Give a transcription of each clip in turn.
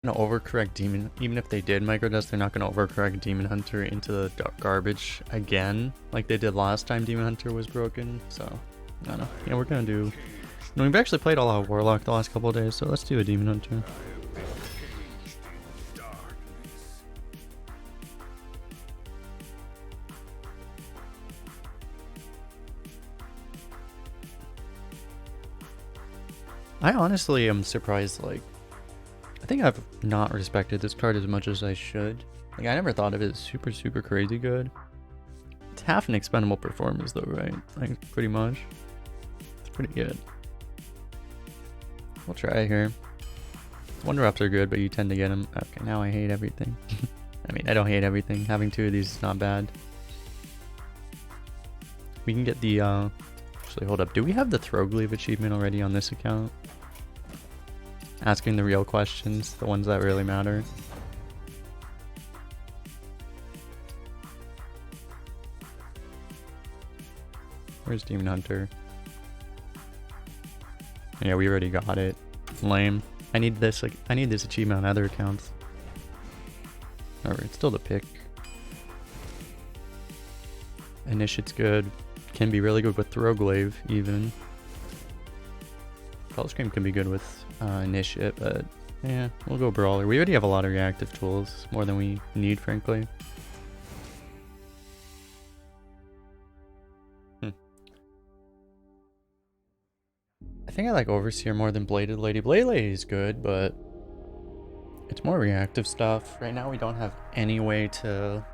gonna overcorrect Demon. Even if they did microdust, they're not gonna overcorrect Demon Hunter into the garbage again, like they did last time Demon Hunter was broken. So, I don't know. Yeah, we're gonna do. No, we've actually played a lot of Warlock the last couple of days, so let's do a Demon Hunter. I honestly am surprised, like, I think I've not respected this card as much as I should. Like, I never thought of it as super, super crazy good. It's half an expendable performance though, right? Like, pretty much. It's pretty good. We'll try it here. Wonder ups are good, but you tend to get them. Okay, now I hate everything. I mean, I don't hate everything. Having 2 of these is not bad. We can get the, actually, hold up. Do we have the Throgleave achievement already on this account? Asking the real questions, the ones that really matter. Where's Demon Hunter? Yeah, we already got it. Lame. I need this, like, I need this achievement on other accounts. Alright, it's still the pick. Initiate's good. Can be really good with Throgleave, even. Scream can be good with Initiate, but yeah, we'll go Brawler. We already have a lot of reactive tools, more than we need, frankly. I think I like Overseer more than Bladed Lady. Bladed Lady is good, but it's more reactive stuff. Right now we don't have any way to...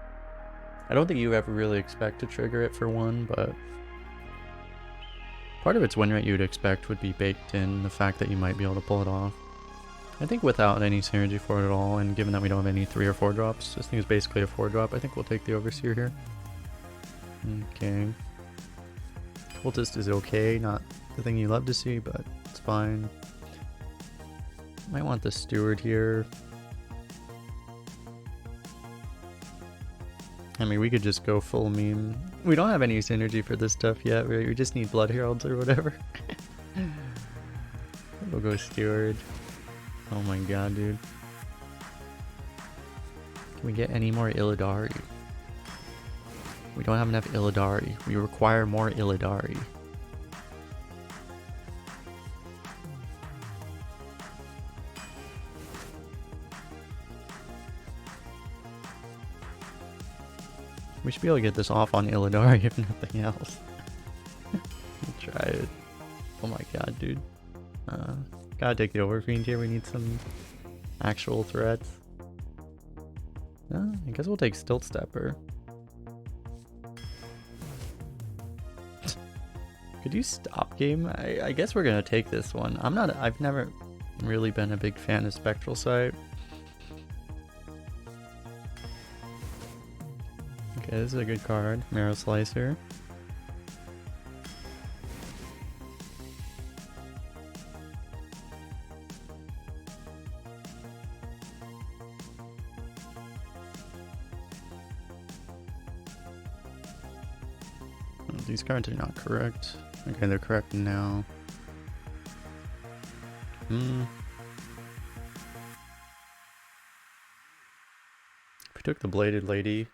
I don't think you ever really expect to trigger it for one, but... part of its win rate you'd expect would be baked in, the fact that you might be able to pull it off. I think without any synergy for it at all, and given that we don't have any 3 or 4 drops, this thing is basically a 4 drop, I think we'll take the Overseer here. Okay. Cultist is okay, not the thing you love to see, but it's fine. Might want the Steward here. I mean, we could just go full meme. We don't have any synergy for this stuff yet, right? We just need Blood Heralds or whatever. We'll go Steward. Oh my god, dude. Can we get any more Illidari? We don't have enough Illidari. We require more Illidari. We should be able to get this off on Illidari if nothing else. Try it. Oh my god, dude. Gotta take the Overfiend here. We need some actual threats. I guess we'll take Stilt Stepper. Could you stop game? I guess we're gonna take this one. I've never really been a big fan of Spectral Sight. Okay, this is a good card. Marrow Slicer. These cards are not correct. Okay, they're correct now. If we took the Bladed Lady,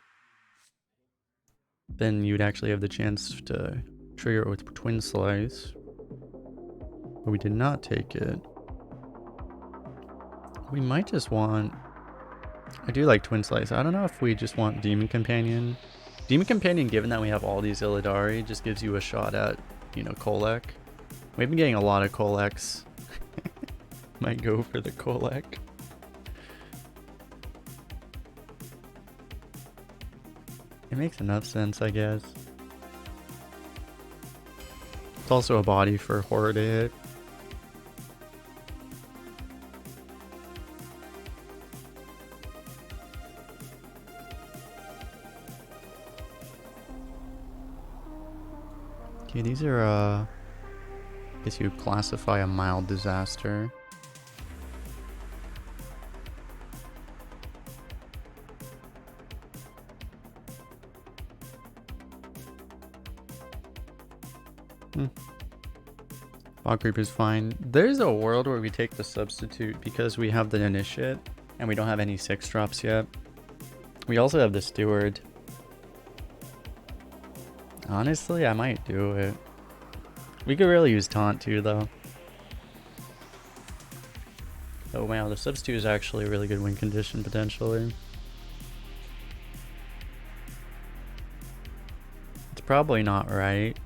then you'd actually have the chance to trigger it with Twin Slice. But we did not take it. We might just want... I do like Twin Slice. I don't know if we just want Demon Companion. Demon Companion, given that we have all these Illidari, just gives you a shot at, you know, Kolek. We've been getting a lot of Koleks. Might go for the Kolek. It makes enough sense, I guess. It's also a body for Horror to hit. Okay, these are, I guess you would classify a mild disaster. Fog Creep is fine. There's a world where we take the substitute because we have the Initiate. And we don't have any 6 drops yet. We also have the Steward. Honestly, I might do it. We could really use Taunt too, though. Oh wow, the substitute is actually a really good win condition, potentially. It's probably not right.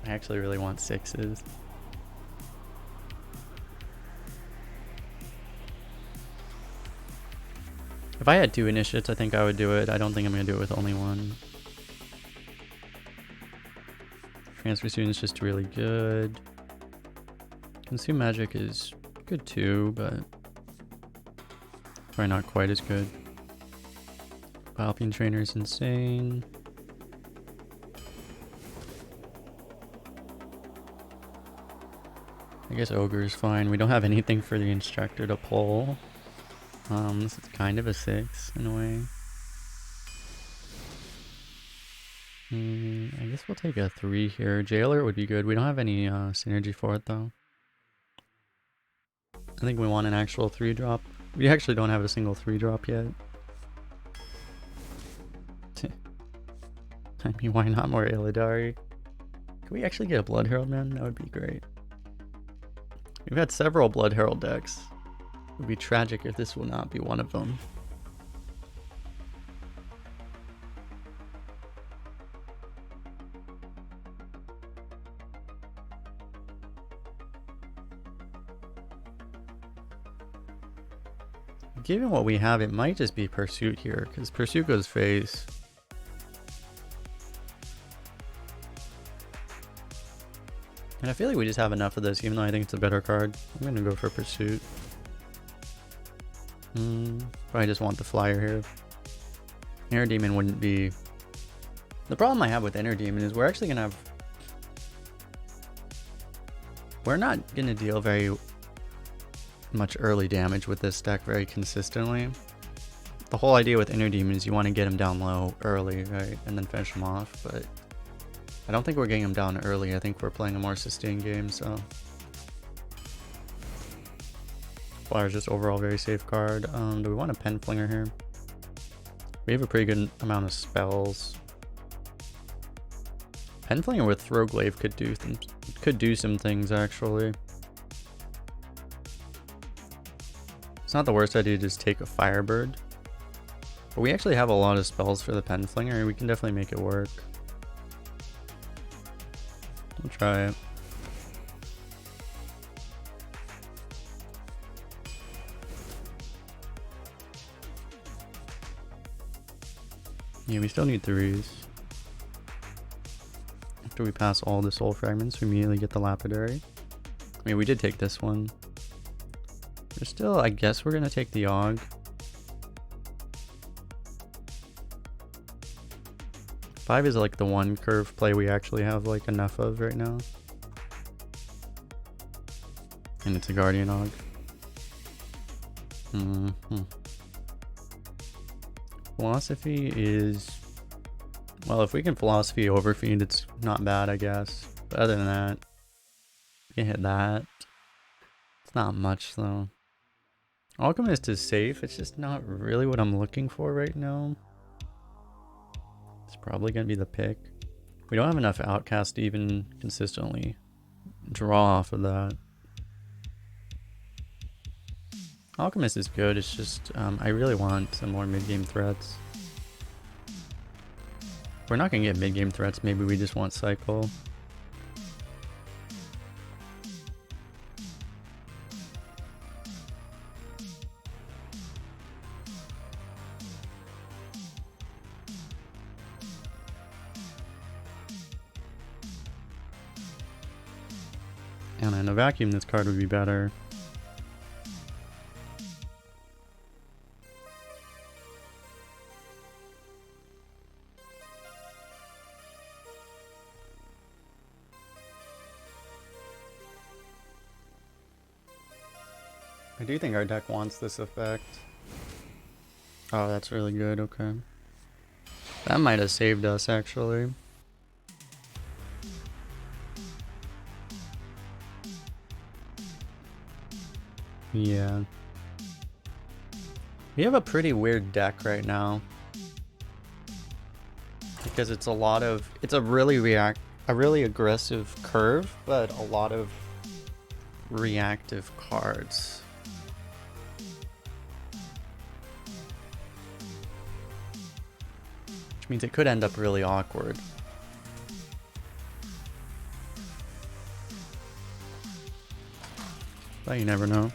I actually really want 6s. If I had 2 initiates, I think I would do it. I don't think I'm going to do it with only 1. Transfer Student's just really good. Consume Magic is good too, but probably not quite as good. Alpine Trainer is insane. I guess Ogre is fine. We don't have anything for the Instructor to pull. This is kind of a 6 in a way. I guess we'll take a 3 here. Jailer would be good. We don't have any synergy for it though. I think we want an actual 3-drop. We actually don't have a single 3-drop yet. I mean, why not more Illidari? Can we actually get a Blood Herald, man? That would be great. We've had several Blood Herald decks. It would be tragic if this will not be one of them. Given what we have, it might just be Pursuit here, because Pursuit goes face. And I feel like we just have enough of this, even though I think it's a better card. I'm going to go for Pursuit. But I just want the flyer here. Air Demon wouldn't be... The problem I have with Inner Demon is we're actually going to have... We're not going to deal very much early damage with this deck very consistently. The whole idea with Inner Demon is you want to get him down low early, right? And then finish him off, but... I don't think we're getting him down early. I think we're playing a more sustained game, so... Flyer's just overall very safe card. Do we want a Pen Flinger here? We have a pretty good amount of spells. Pen Flinger with Throglaive could do some things, actually. It's not the worst idea to just take a Firebird. But we actually have a lot of spells for the Pen Flinger. We can definitely make it work. We'll try it. Yeah, we still need 3s. After we pass all the soul fragments, we immediately get the lapidary. I mean, we did take this one. There's still, I guess we're gonna take the Og. Five is like the one curve play we actually have like enough of right now. And it's a Guardian Og. Philosophy is... Well, if we can Philosophy Overfeed, it's not bad, I guess. But other than that, we can hit that. It's not much, though. Alchemist is safe. It's just not really what I'm looking for right now. It's probably going to be the pick. We don't have enough Outcast to even consistently draw off of that. Alchemist is good. It's just, I really want some more mid-game threats. We're not going to get mid-game threats. Maybe we just want Cycle. And in a vacuum, this card would be better. I do think our deck wants this effect. Oh, that's really good, okay. That might have saved us, actually. Yeah. We have a pretty weird deck right now. Because it's a lot of... It's a really aggressive curve, but a lot of reactive cards. Which means it could end up really awkward. But you never know.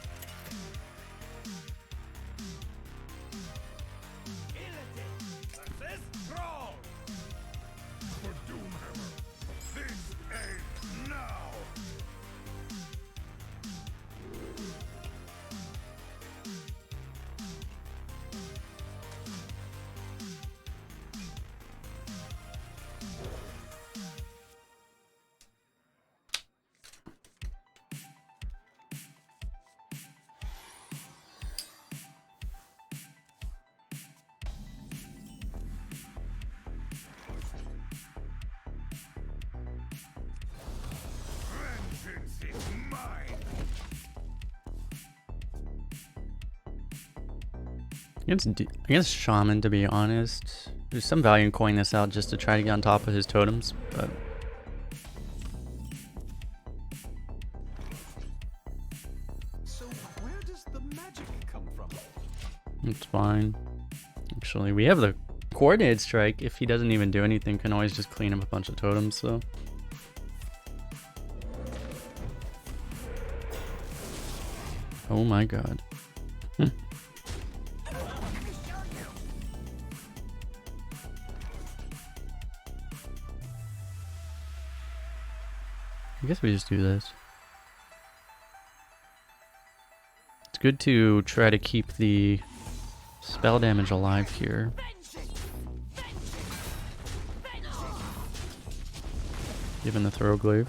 Against Shaman, to be honest. There's some value in coining this out just to try to get on top of his totems, but... So where does the magic come from? It's fine. Actually, we have the coordinated strike. If he doesn't even do anything, can always just clean up a bunch of totems, so... Oh my god. I guess we just do this. It's good to try to keep the spell damage alive here. Given the throw glaive.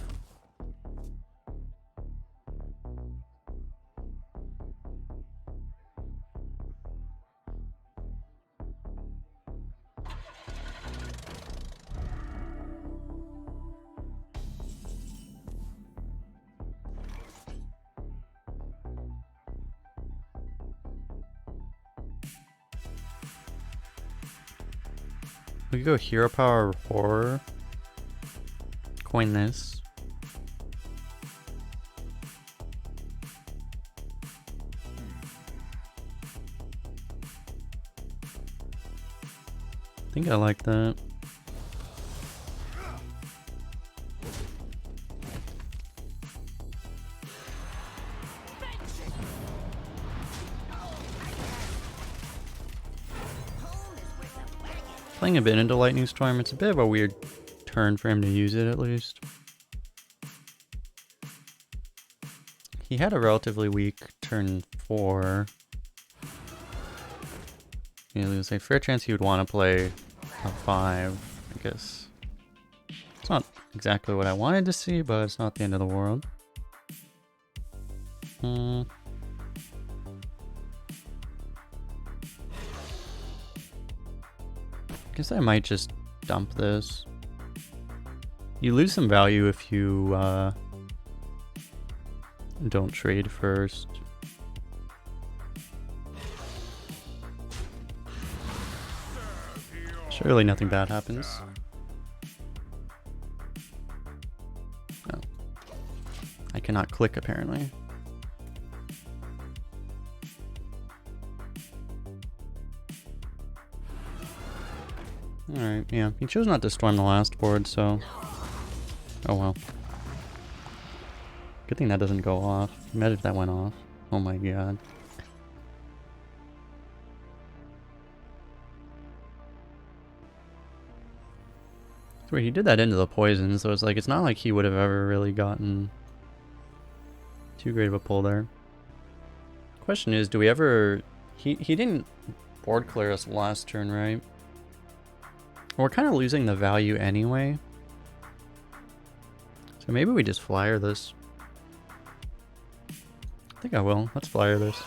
We could go Hero Power or Horror. Coin this. I think I like that. Playing a bit into Lightning Storm, it's a bit of a weird turn for him to use it, at least. He had a relatively weak turn 4. Yeah, there's a fair chance he would want to play a 5, I guess. It's not exactly what I wanted to see, but it's not the end of the world. Guess I might just dump this. You lose some value if you don't trade first. Surely nothing bad happens. Oh. I cannot click apparently. Alright, yeah. He chose not to storm the last board, so... Oh well. Good thing that doesn't go off. Imagine if that went off. Oh my god. So he did that into the poison, so it's like, it's not like he would have ever really gotten too great of a pull there. Question is, do we ever... He didn't board clear us last turn, right? We're kind of losing the value anyway. So maybe we just flyer this. I think I will. Let's flyer this.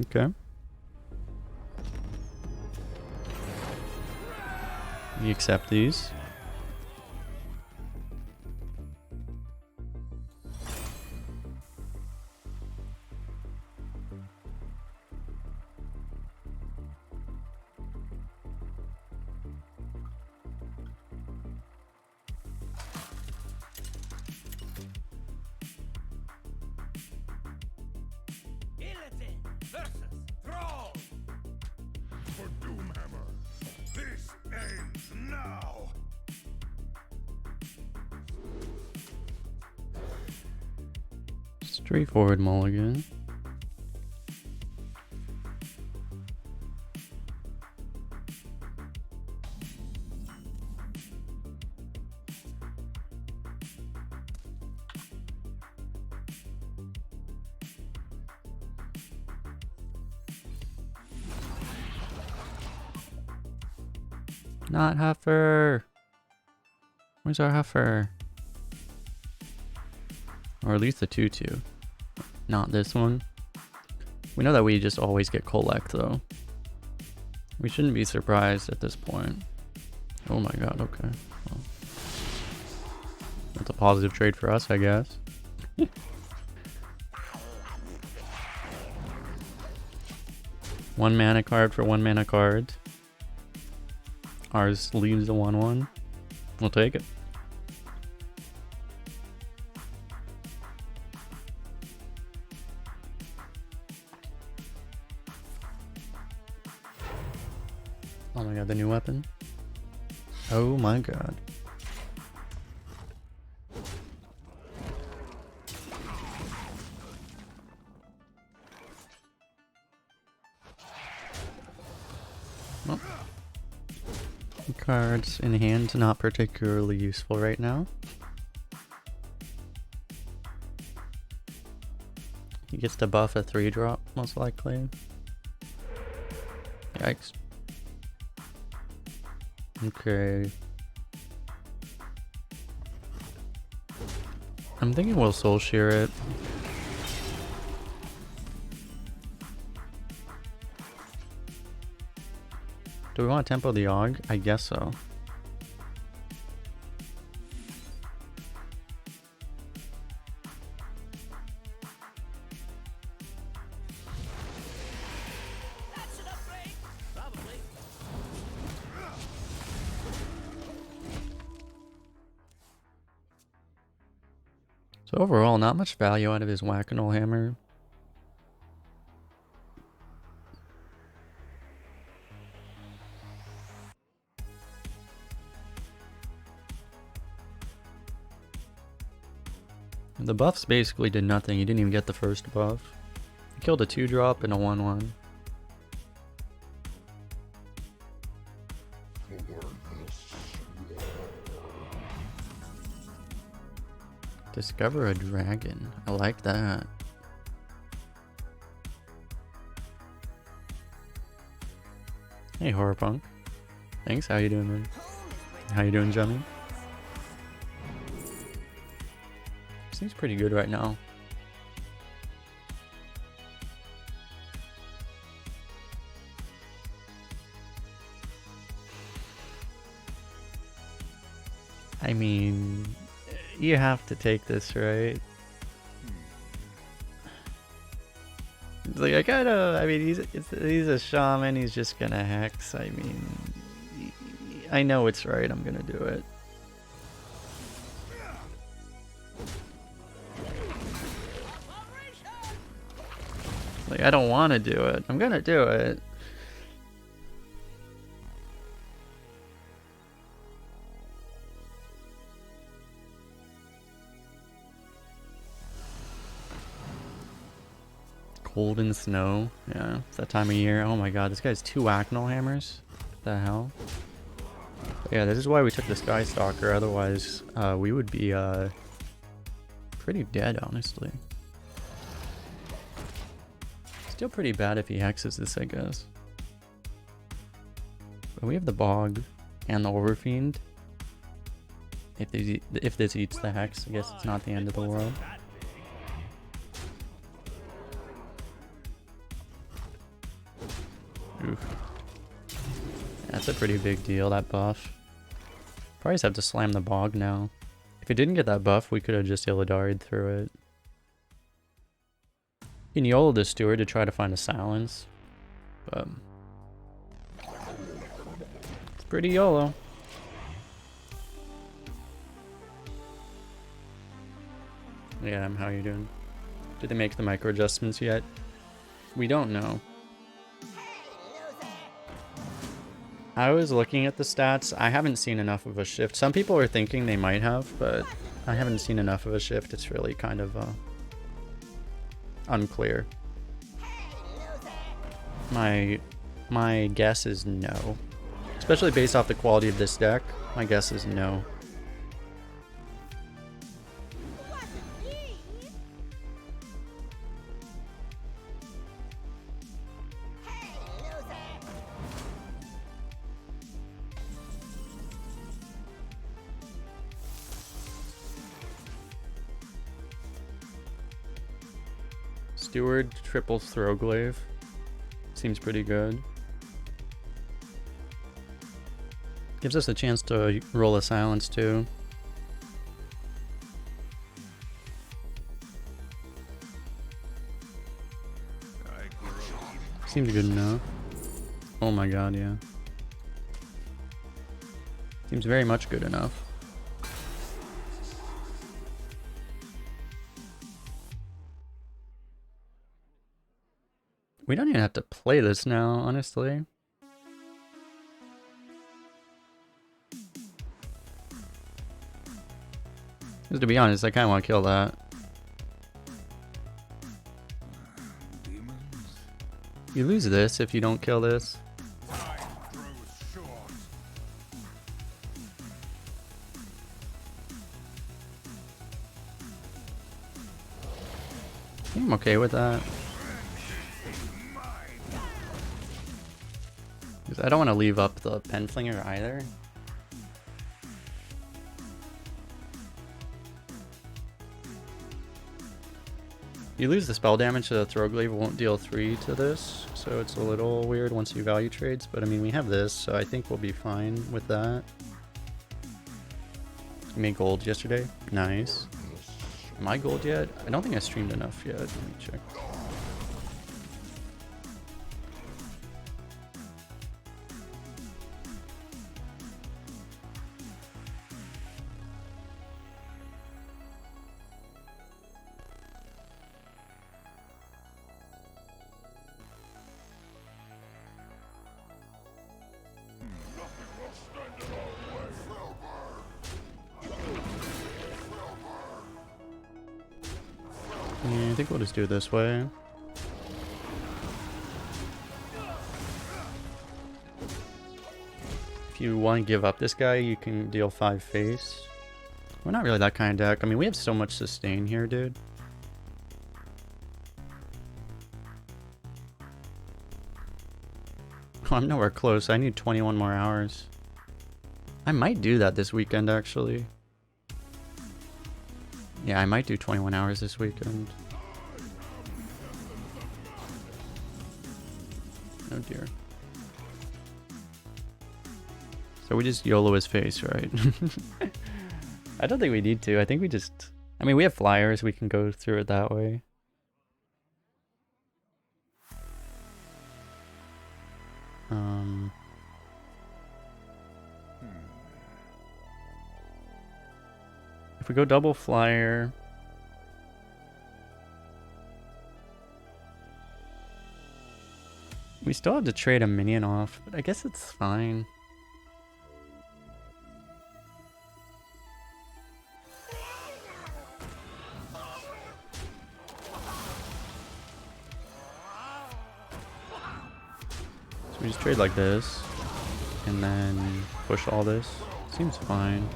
Okay. We accept these. Versus Thrall! For Doomhammer, this ends now! Straightforward mulligan. Not Heifer. Where's our Heifer? Or at least the 2-2. Not this one. We know that we just always get collect though. We shouldn't be surprised at this point. Oh my god, okay. Well, that's a positive trade for us, I guess. One mana card for one mana card. Ours leaves a 1/1. We'll take it. Oh my god, the new weapon. Oh my god. Well, cards in hand, not particularly useful right now. He gets to buff a 3-drop, most likely. Yikes. Okay. I'm thinking we'll soul shear it. Do we want to tempo the Og? I guess so. That's an upgrade! Probably. So overall, not much value out of his Whack-A-Mole Hammer. The buffs basically did nothing. He didn't even get the first buff. He killed a 2-drop and a 1/1. Discover a dragon. I like that. Hey, Horror Punk. Thanks. How you doing, man? How you doing, Jummy? Seems pretty good right now. I mean, you have to take this, right? It's like, I mean, he's a shaman, he's just gonna hex. I mean, I know it's right, I'm gonna do it. Like, I don't want to do it. I'm gonna do it. Cold and snow. Yeah, it's that time of year. Oh my god, this guy has 2 Whack-A-Mole Hammers. What the hell? But yeah, this is why we took the Sky Stalker. Otherwise, we would be pretty dead, honestly. Still pretty bad if he hexes this, I guess. But we have the Bog and the Overfiend. If this eats the hex, I guess it's not the end of the world. Oof. That's a pretty big deal, that buff. Probably just have to slam the bog now. If it didn't get that buff, we could have just Illidari'd through it. You can YOLO the Steward to try to find a silence. But it's pretty YOLO. Yeah, how are you doing? Did they make the micro adjustments yet? We don't know. I was looking at the stats. I haven't seen enough of a shift. Some people are thinking they might have, but I haven't seen enough of a shift. It's really kind of unclear. My guess is no. Especially based off the quality of this deck, my guess is no. Steward, triple Throwglaive. Seems pretty good. Gives us a chance to roll a silence too. Seems good enough. Oh my god, yeah. Seems very much good enough. We don't even have to play this now, honestly. Because to be honest, I kind of want to kill that. You lose this if you don't kill this. I'm okay with that. I don't want to leave up the pen flinger either. You lose the spell damage, so the Throwglaive won't deal 3 to this, so it's a little weird once you value trades, but I mean we have this, so I think we'll be fine with that. You made gold yesterday? Nice. Am I gold yet? I don't think I streamed enough yet. Let me check. Yeah, I think we'll just do it this way. If you want to give up this guy, you can deal 5 face. We're not really that kind of deck. I mean, we have so much sustain here, dude. Oh, I'm nowhere close. I need 21 more hours. I might do that this weekend, actually. Yeah, I might do 21 hours this weekend. Oh dear. So we just YOLO his face, right? I don't think we need to. I think we just... I mean, we have flyers. We can go through it that way. If we go double flyer... We still have to trade a minion off, but I guess it's fine. So we just trade like this, and then push all this. Seems fine.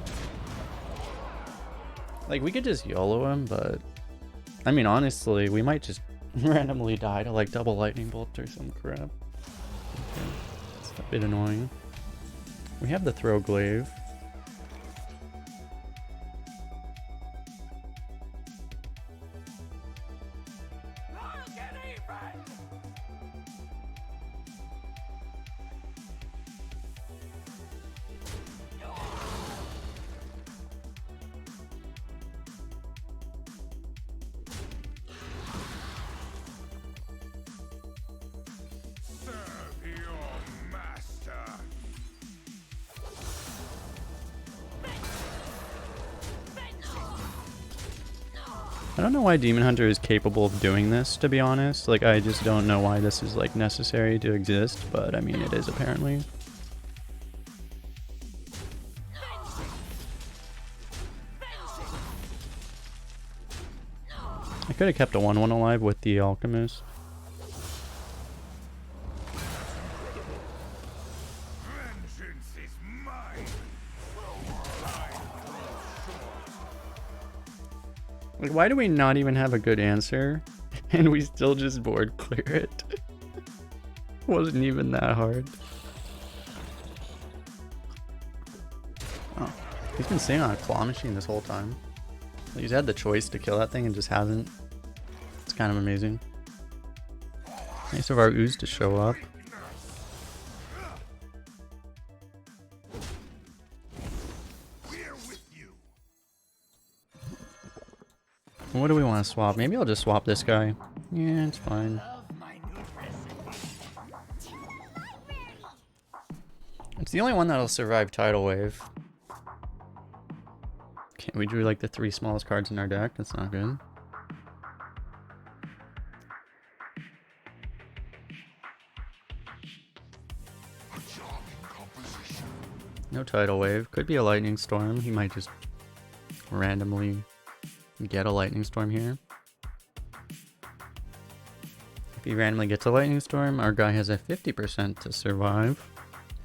Like, we could just YOLO him, but... I mean, honestly, we might just randomly die to, like, double lightning bolt or some crap. Okay. It's a bit annoying. We have the Throwglaive. I don't know why Demon Hunter is capable of doing this, to be honest. Like, I just don't know why this is, like, necessary to exist, but I mean, it is apparently. I could have kept a 1/1 alive with the Alchemist. Like, why do we not even have a good answer? And we still just board clear it. Wasn't even that hard. Oh, he's been sitting on a claw machine this whole time. He's had the choice to kill that thing and just hasn't. It's kind of amazing. Nice of our ooze to show up. What do we want to swap? Maybe I'll just swap this guy. Yeah, it's fine. It's the only one that'll survive Tidal Wave. Okay, we drew like the 3 smallest cards in our deck. That's not good. No Tidal Wave. Could be a Lightning Storm. He might just randomly get a Lightning Storm here. If he randomly gets a Lightning Storm, our guy has a 50% to survive.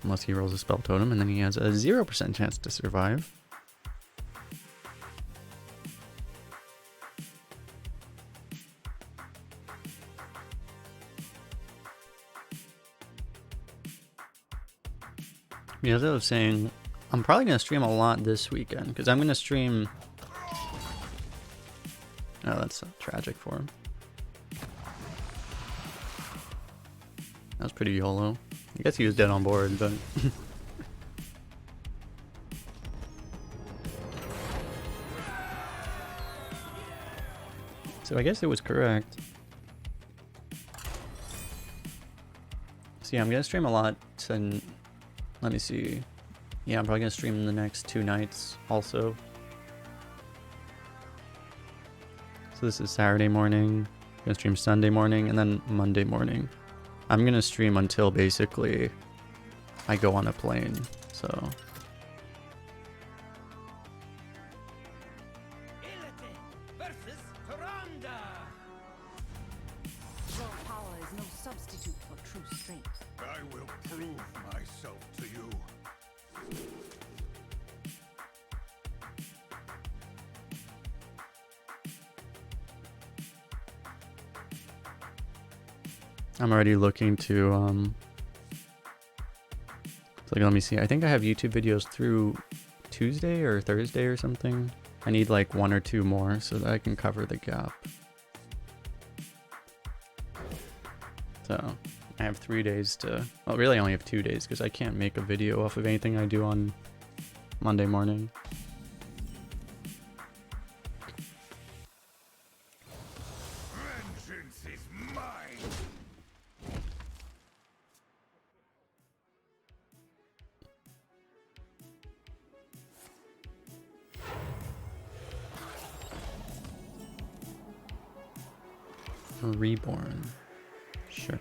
Unless he rolls a Spell Totem, and then he has a 0% chance to survive. Yeah, as I was saying, I'm probably going to stream a lot this weekend, because I'm going to stream... Oh, that's tragic for him. That was pretty YOLO. I guess he was dead on board, but... So I guess it was correct. So yeah, I'm going to stream a lot, and let me see. Yeah, I'm probably going to stream the next 2 nights also. So this is Saturday morning, I'm gonna stream Sunday morning, and then Monday morning. I'm gonna stream until basically I go on a plane, so. Your power is no substitute for true strength. I will prove myself to you. I'm already looking to, so let me see. I think I have YouTube videos through Tuesday or Thursday or something. I need like 1 or 2 more so that I can cover the gap. So I have 3 days to, well, really I only have 2 days because I can't make a video off of anything I do on Monday morning. Vengeance is mine. Reborn. Sure.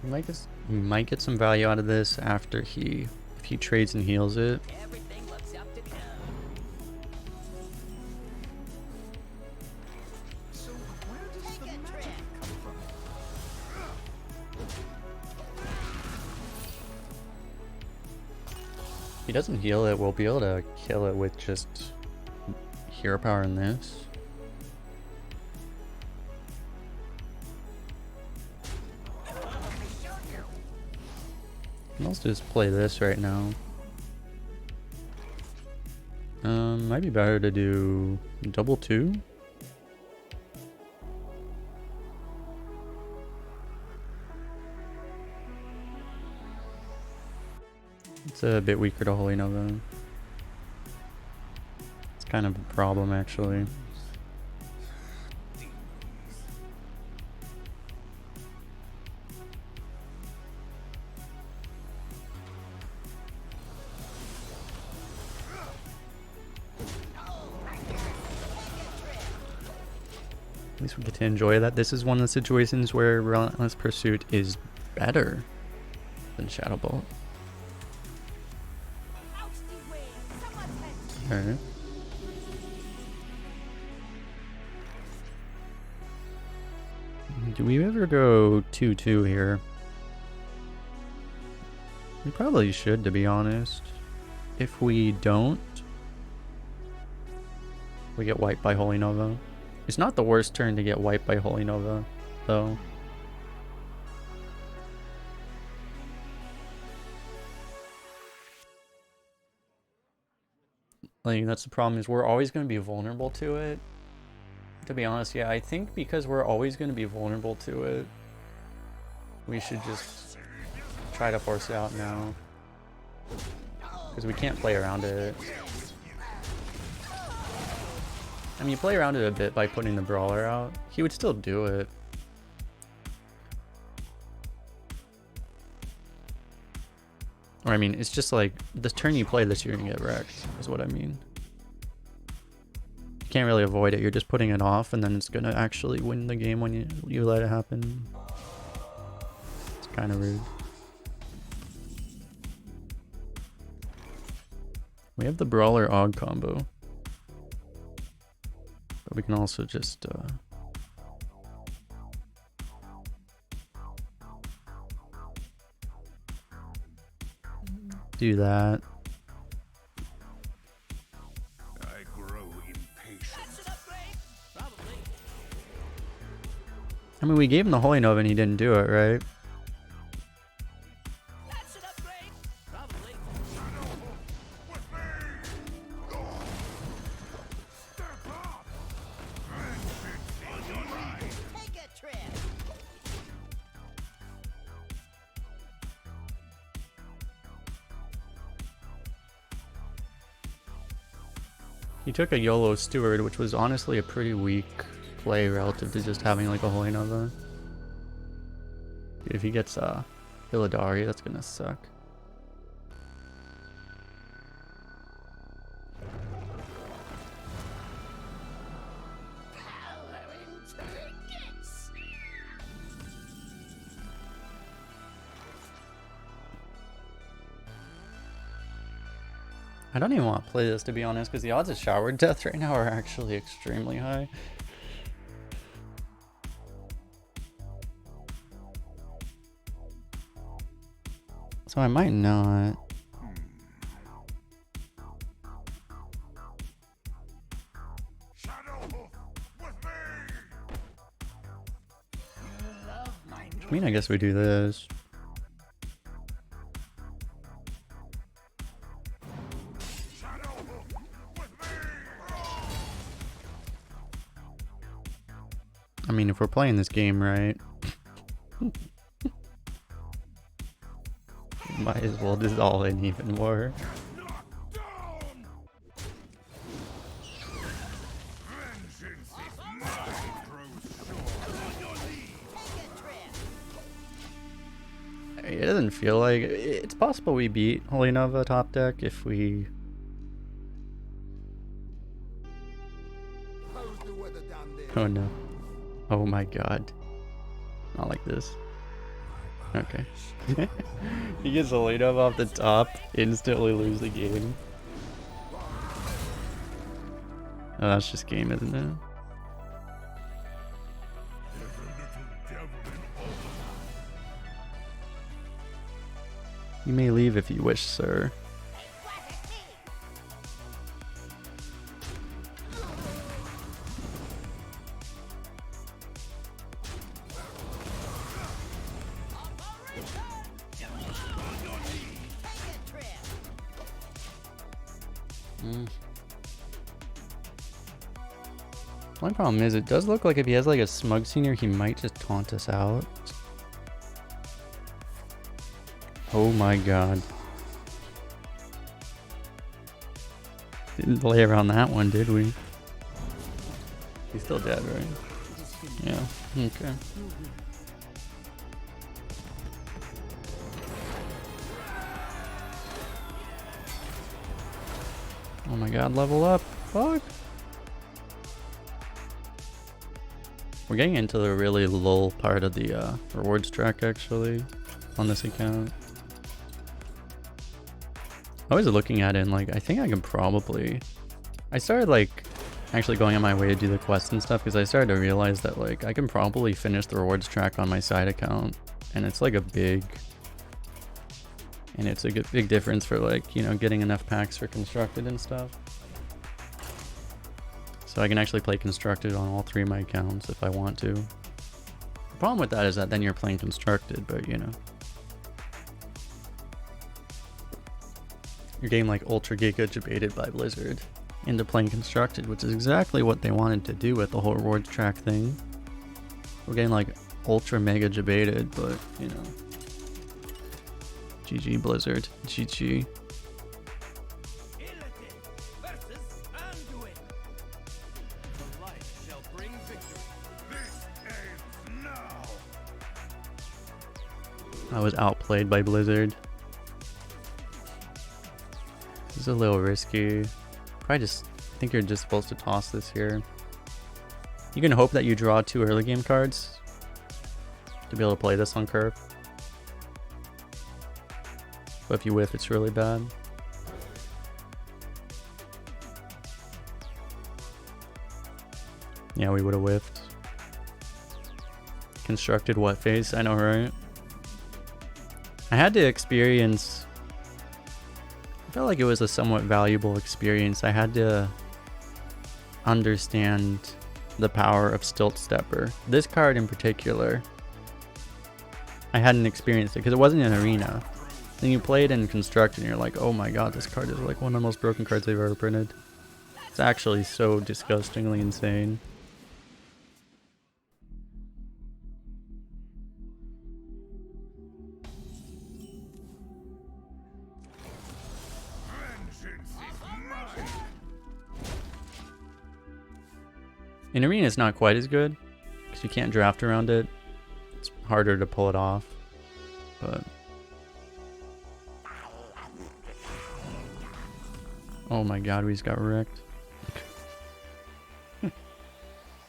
We might get some value out of this after if he trades and heals it. Everything looks up to go. So where does the magic come from? If he doesn't heal it, we'll be able to kill it with just hero power in this. Let's just play this right now. Might be better to do double 2. It's a bit weaker to Holy Nova. It's kind of a problem actually. least we get to enjoy that. This is one of the situations where Relentless Pursuit is better than Shadow Bolt. Alright. Do we ever go 2-2 here? We probably should, to be honest. If we don't, we get wiped by Holy Nova. It's not the worst turn to get wiped by Holy Nova, though. Like, that's the problem, is we're always going to be vulnerable to it. To be honest, yeah, I think because we're always going to be vulnerable to it, we should just try to force it out now. Because we can't play around it. I mean, you play around it a bit by putting the Brawler out. He would still do it. Or I mean, it's just like, the turn you play this, you're gonna get wrecked, is what I mean. You can't really avoid it, you're just putting it off, and then it's gonna actually win the game when you let it happen. It's kind of rude. We have the Brawler Og combo. But we can also just do that. I grow impatient. I mean, we gave him the Holy Nova and he didn't do it, right? He took a YOLO Steward, which was honestly a pretty weak play relative to just having like a Holy Nova. If he gets Hilladari, that's gonna suck. I don't even want to play this, to be honest, because the odds of shower death right now are actually extremely high. So I might not. I mean, I guess we do this. I mean, if we're playing this game right, might as well dissolve in even more. It doesn't feel like it's possible we beat Holy Nova top deck if we. Oh no. Oh my god. Not like this. Okay. He gets Holy Nova off the top, instantly lose the game. Oh, that's just game, isn't it? You may leave if you wish, sir. My problem is, it does look like if he has like a Smug Senior, he might just taunt us out. Oh my god. Didn't lay around that one, did we? He's still dead, right? Yeah, okay. Oh my god, level up. Fuck. We're getting into the really lull part of the rewards track actually on this account. I was looking at it and like I think I can probably... I started like actually going on my way to do the quests and stuff because I started to realize that like I can probably finish the rewards track on my side account, and it's like a big... And it's a good, big difference for like, you know, getting enough packs for constructed and stuff. So I can actually play constructed on all 3 of my accounts if I want to. The problem with that is that then you're playing constructed, but you know. Your game like ultra giga debated by Blizzard into playing constructed, which is exactly what they wanted to do with the whole rewards track thing. We're getting like ultra mega debated, but you know. GG Blizzard. GG. I was outplayed by Blizzard. This is a little risky. Probably just, I think you're just supposed to toss this here. You can hope that you draw 2 early game cards to be able to play this on curve. But if you whiff, it's really bad. Yeah, we would have whiffed. Constructed what phase? I know, right? I had to experience... I felt like it was a somewhat valuable experience. I had to understand the power of Stilt Stepper. This card in particular, I hadn't experienced it because it wasn't in Arena. Then you play it in Constructed and you're like, oh my god, this card is like one of the most broken cards they've ever printed. It's actually so disgustingly insane. In Arena it's not quite as good because you can't draft around it. It's harder to pull it off, but oh my god, we just got wrecked.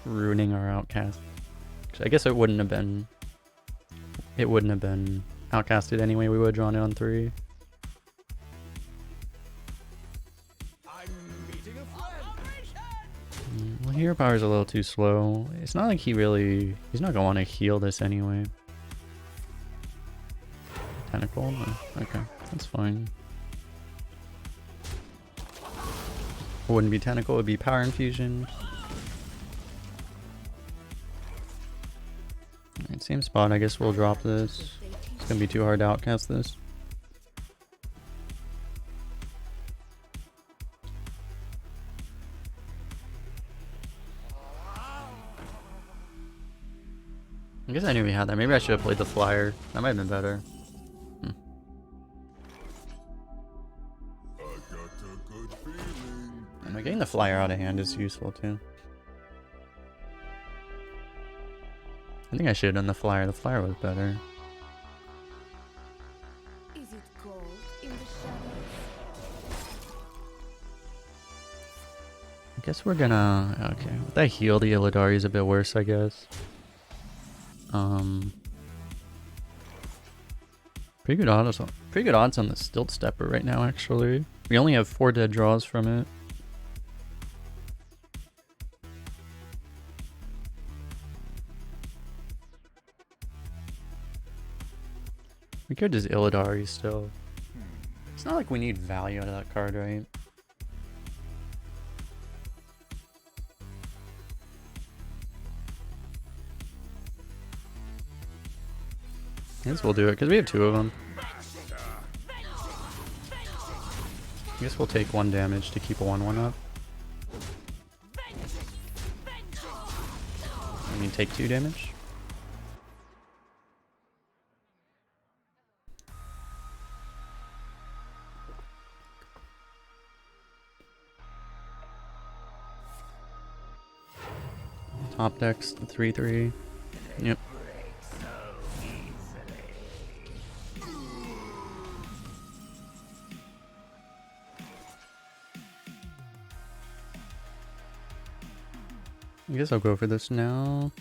Ruining our outcast. I guess it wouldn't have been outcasted anyway. We would have drawn it on 3. Well, hero power is a little too slow. It's not like he's not gonna want to heal this anyway. Tentacle? No. Okay, that's fine. It wouldn't be tentacle, it would be power infusion. Alright, same spot. I guess we'll drop this. It's gonna be too hard to outcast this. I guess I knew we had that. Maybe I should have played the flyer. That might have been better. And getting the flyer out of hand is useful too. I think I should have done the flyer. The flyer was better. Is it cold in the shadows? I guess we're gonna... Okay. That heal the Illidari is a bit worse, I guess. Pretty good odds on the Stilt Stepper right now, actually. We only have 4 dead draws from it. We could just Illidari still. It's not like we need value out of that card, right? I guess we'll do it because we have 2 of them. I guess we'll take 1 damage to keep a 1/1 up. I mean, take 2 damage. Top decks, the 3/3. Yep. I guess I'll go for this now.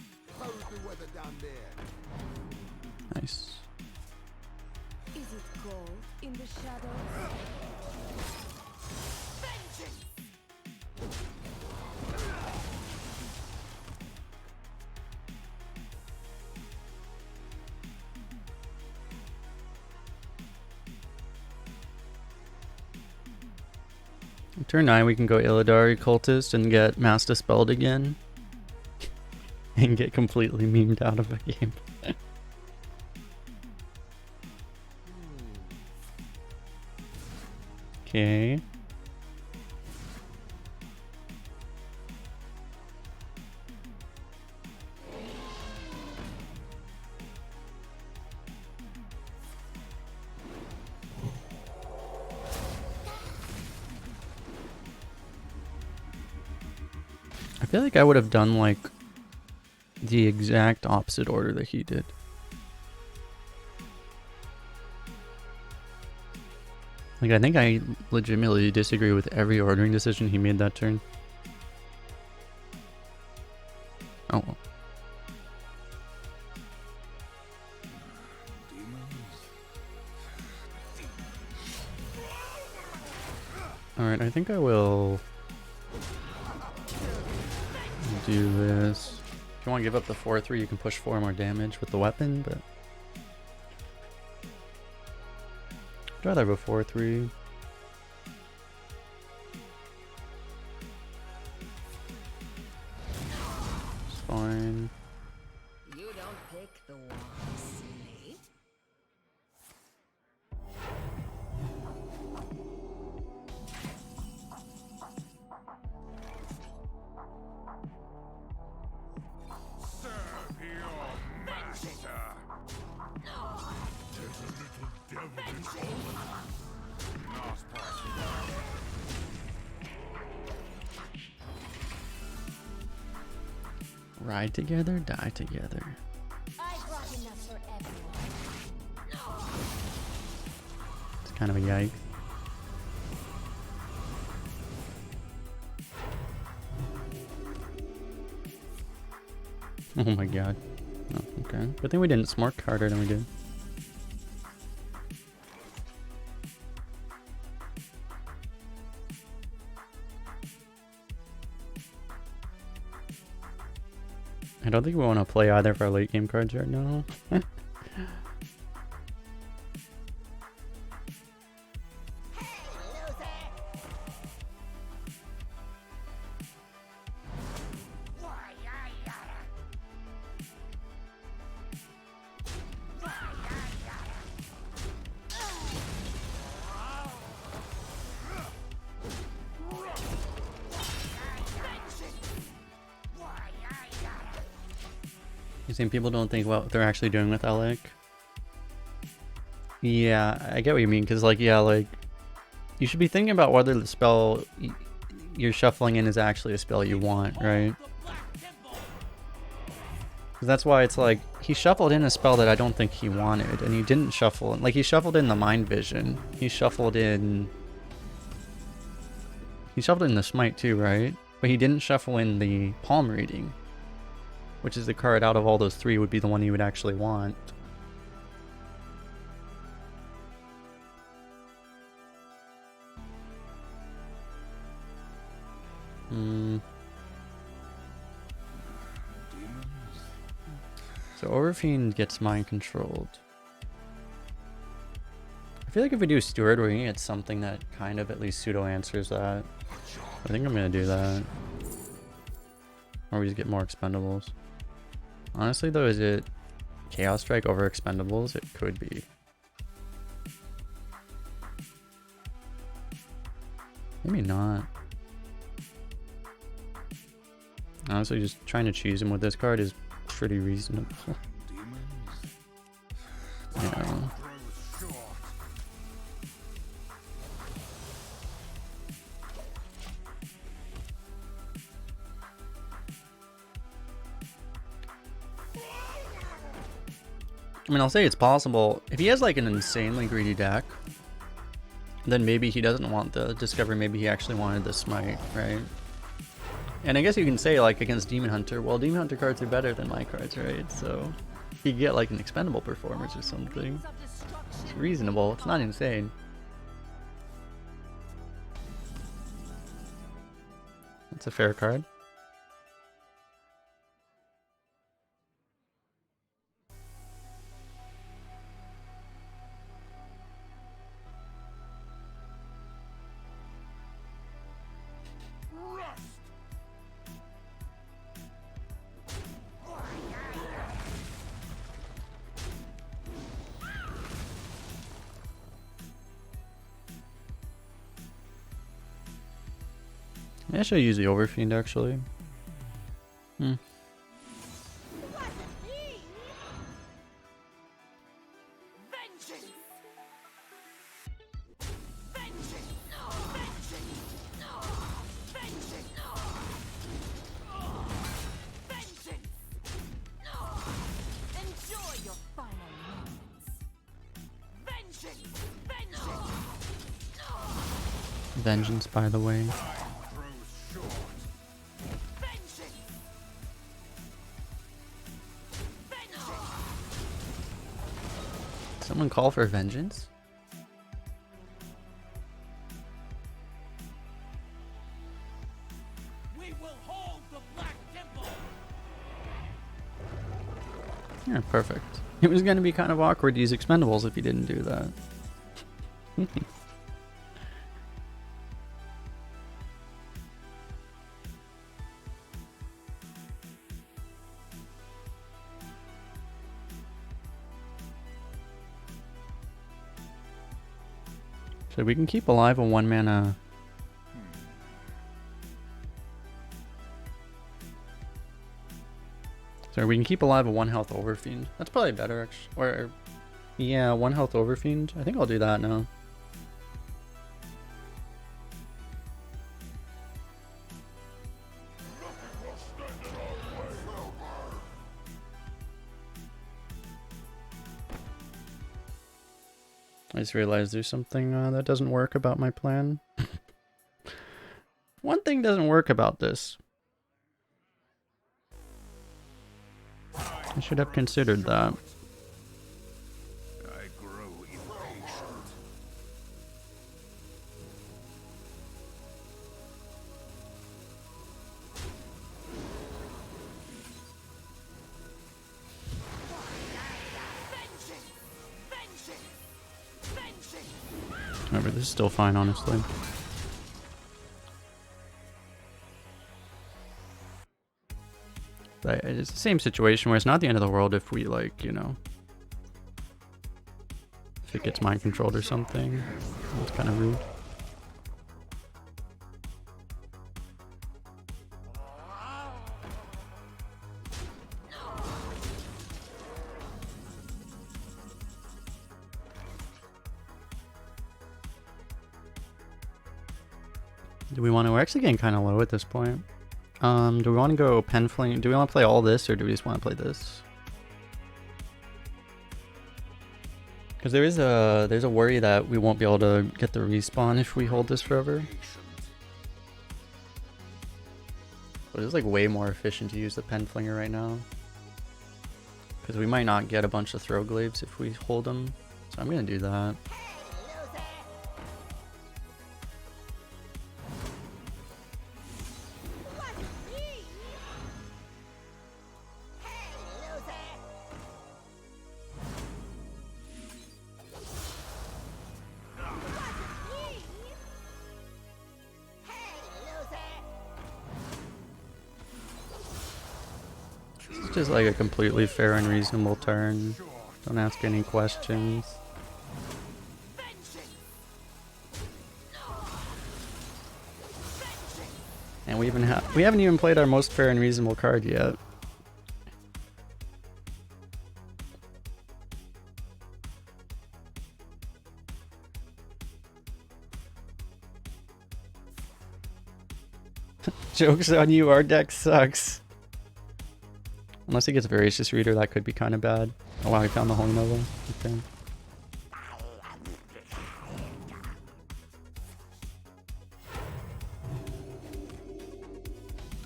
Turn 9 we can go Illidari Cultist and get Mass Dispelled again. And get completely memed out of a game. Okay. I feel like I would have done like the exact opposite order that he did. Like, I think I legitimately disagree with every ordering decision he made that turn. Oh well. Alright, I think I will do this. If you want to give up the 4-3, you can push 4 more damage with the weapon, but I'd rather have a 4-3. It's fine. You don't pick the one, silly. Serve your master. There's a little devilish last pass. Ride together, die together. I brought enough for everyone. It's kind of a yike. Oh my god. Oh, okay. Good thing we didn't smart harder than we did. I don't think we want to play either of our late game cards right now. You saying people don't think what they're actually doing with Alec? Yeah, I get what you mean, because like, yeah, like, you should be thinking about whether the spell you're shuffling in is actually a spell you want, right? Because that's why it's like, he shuffled in a spell that I don't think he wanted, and he didn't shuffle, like, he shuffled in the Mind Vision, he shuffled in the Smite too, right? But he didn't shuffle in the Palm Reading, which is the card out of all those 3 would be the one he would actually want. So Overfiend gets mind controlled. I feel like if we do Steward, we're gonna get something that kind of at least pseudo answers that. I think I'm gonna do that. Or we just get more expendables. Honestly though, is it Chaos Strike over expendables? It could be. Maybe not. Honestly, just trying to choose him with this card is pretty reasonable. Yeah. I mean, I'll say it's possible. If he has like an insanely greedy deck, then maybe he doesn't want the Discovery, maybe he actually wanted the Smite, right? And I guess you can say, like, against Demon Hunter, well, Demon Hunter cards are better than my cards, right? So, you get, like, an expendable performance or something. It's reasonable. It's not insane. It's a fair card. Maybe I should use the Overfiend actually. Hmm. Vengeance, by the way. Someone call for vengeance? We will hold the Black Temple. Yeah, perfect. It was going to be kind of awkward to use expendables if he didn't do that. So we can keep alive a 1 mana. So we can keep alive a 1 health Overfiend. That's probably better actually. Or yeah, 1 health Overfiend. I think I'll do that now. I just realized there's something that doesn't work about my plan. One thing doesn't work about this. I should have considered that. I grow impatient. Remember, this is still fine, honestly. But it's the same situation where it's not the end of the world if we, like, you know, if it gets mind controlled or something. It's kind of rude. Do we want to? We're actually getting kind of low at this point. Do we want to go pen flame? Do we want to play all this, or do we just want to play this? Because there's a worry that we won't be able to get the respawn if we hold this forever. But it's like way more efficient to use the pen flinger right now. Because we might not get a bunch of throw glaives if we hold them. So I'm gonna do that. Just like a completely fair and reasonable turn. Don't ask any questions. And we haven't even played our most fair and reasonable card yet. Joke's on you, our deck sucks. Unless he gets Voracious Reader, that could be kind of bad. Oh wow, he found the Holy Nova. Okay.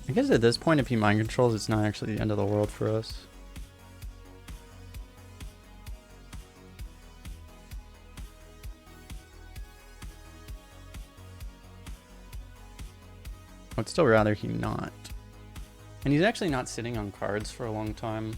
I guess at this point, if he mind controls, it's not actually the end of the world for us. I'd still rather he not. And he's actually not sitting on cards for a long time.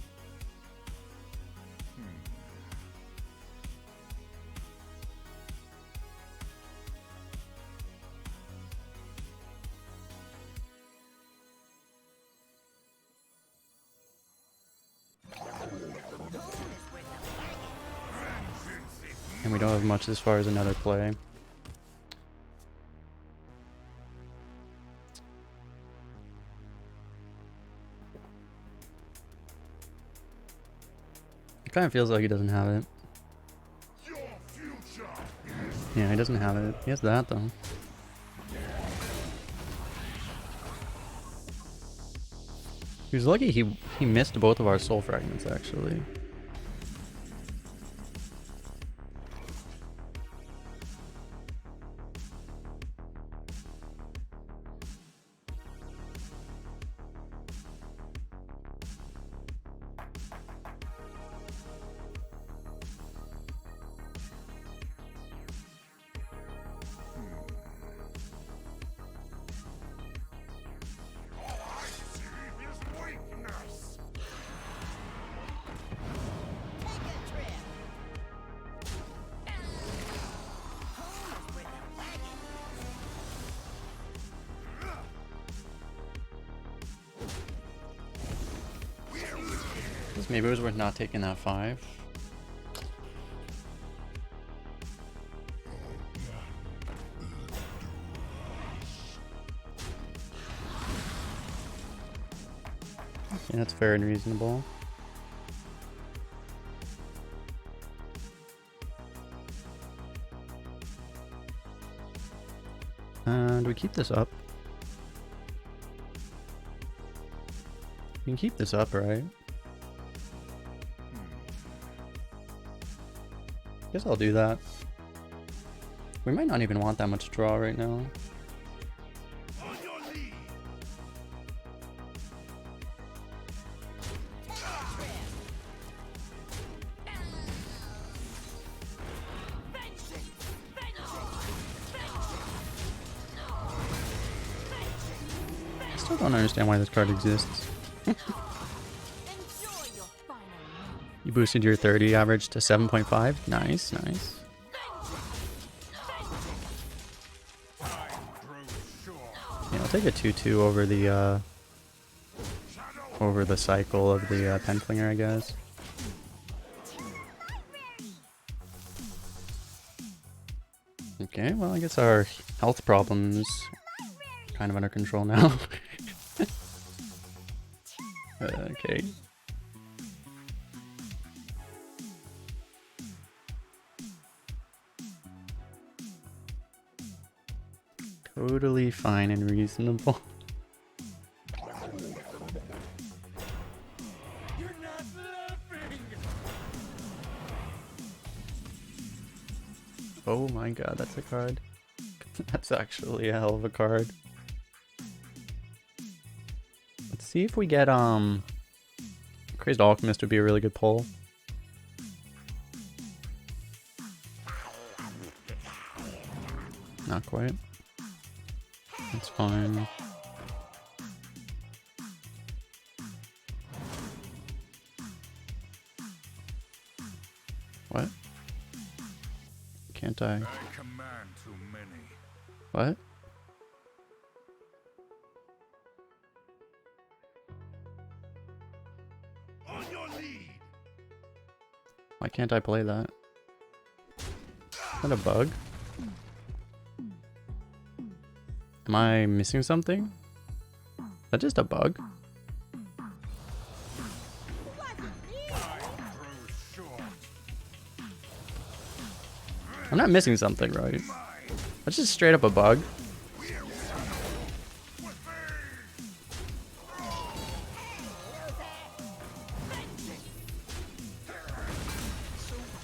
And we don't have much as far as another play. It kind of feels like he doesn't have it. Yeah, he doesn't have it. He has that though. He was lucky he missed both of our soul fragments actually. Maybe it was worth not taking that 5. Yeah, that's fair and reasonable. Do we keep this up? We can keep this up, right? Guess I'll do that. We might not even want that much draw right now. I still don't understand why this card exists. You boosted your 30 average to 7.5. Nice, nice. Yeah, I'll take a 2/2 over the cycle of the Penflinger, I guess. Okay, well I guess our health problems kind of under control now. Okay. Totally fine and reasonable. You're not laughing. Oh my god, that's a card. That's actually a hell of a card. Let's see if we get Crazed Alchemist would be a really good pull. Not quite. That's fine. What? Can't I? I command too many. What? On your lead. Why can't I play that? Is that a bug? Am I missing something? Is that just a bug? I'm not missing something, right? That's just straight up a bug. So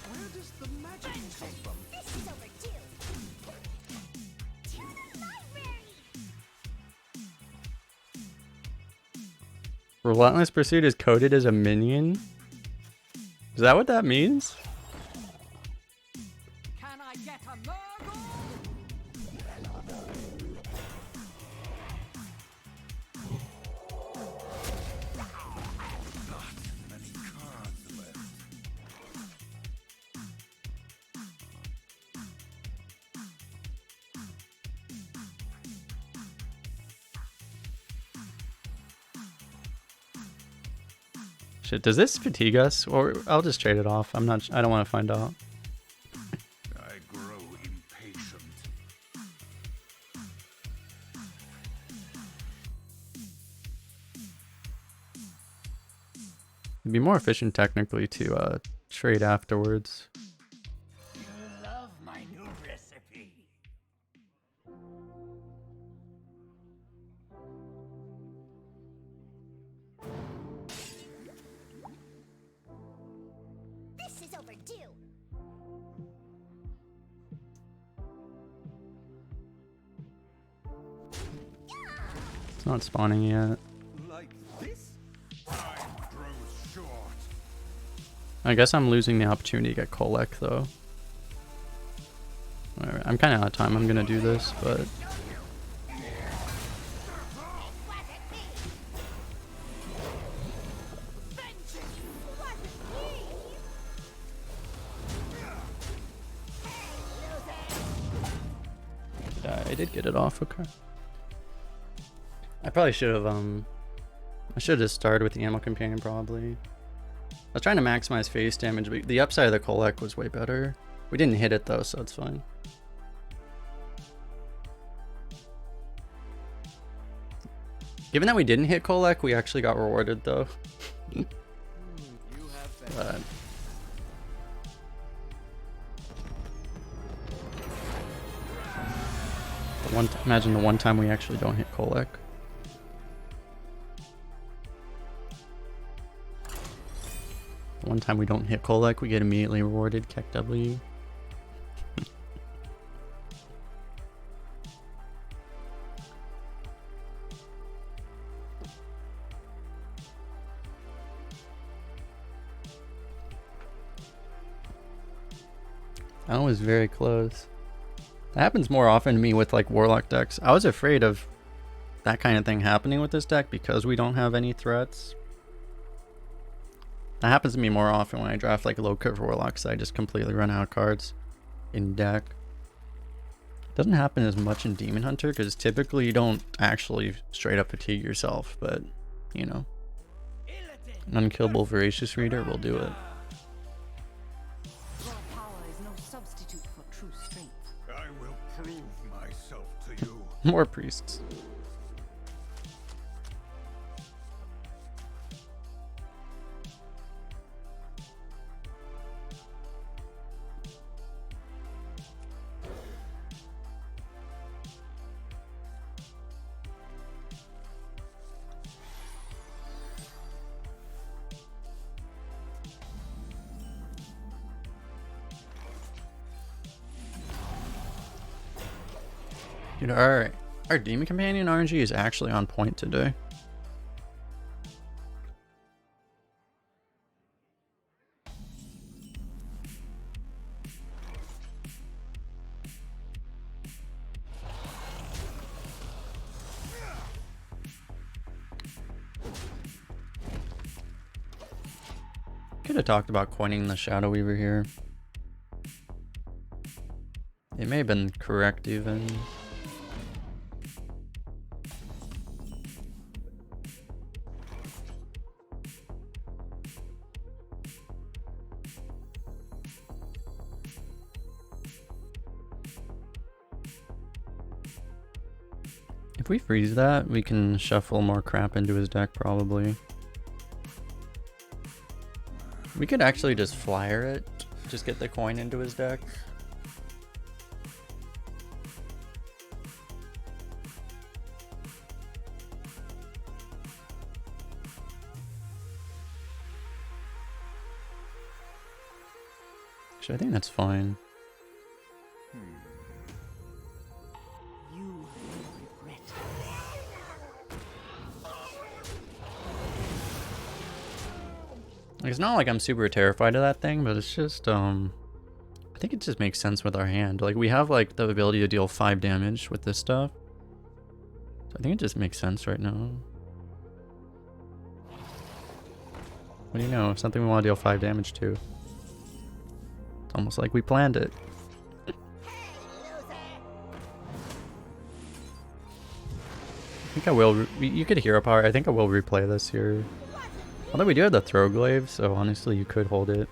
where does the magic come from? This is overdue. Relentless Pursuit is coded as a minion? Is that what that means? Can I get a Murgle? Many cards left. Shit, does this fatigue us? Or I'll just trade it off. I don't want to find out. I grow impatient. It'd be more efficient technically to trade afterwards. You love my new recipe. This is overdue. It's not spawning yet. Like this? Time grows short. I guess I'm losing the opportunity to get Kolek though. Alright, I'm kind of out of time. I'm gonna do this, but yeah, I did get it off. Okay. I probably should have I should have just started with the ammo companion probably. I was trying to maximize face damage, but the upside of the Kolek was way better. We didn't hit it though, so it's fine. Given that we didn't hit Kolek, we actually got rewarded though. But imagine the one time we actually don't hit Kolek. One time we don't hit Kolek, we get immediately rewarded. Keck W. That was very close. That happens more often to me with like Warlock decks. I was afraid of that kind of thing happening with this deck because we don't have any threats. That happens to me more often when I draft like low curve Warlocks. I just completely run out of cards in deck. Doesn't happen as much in Demon Hunter because typically you don't actually straight up fatigue yourself, but you know, an unkillable Voracious Reader will do it. Raw power is no substitute for true strength. I will prove myself to you. More priests. Dude, our Demon Companion RNG is actually on point today. Could have talked about coining the Shadow Weaver here. It may have been correct even. If we freeze that, we can shuffle more crap into his deck probably. We could actually just flyer it, just get the coin into his deck. Actually, I think that's fine. You will regret. It's not like I'm super terrified of that thing, but it's just, I think it just makes sense with our hand. Like, we have, like, the ability to deal 5 damage with this stuff. So I think it just makes sense right now. What do you know? Something we want to deal 5 damage to. It's almost like we planned it. I think I will, you could hero power. I think I will replay this here. Although we do have the throw glaive, so honestly you could hold it.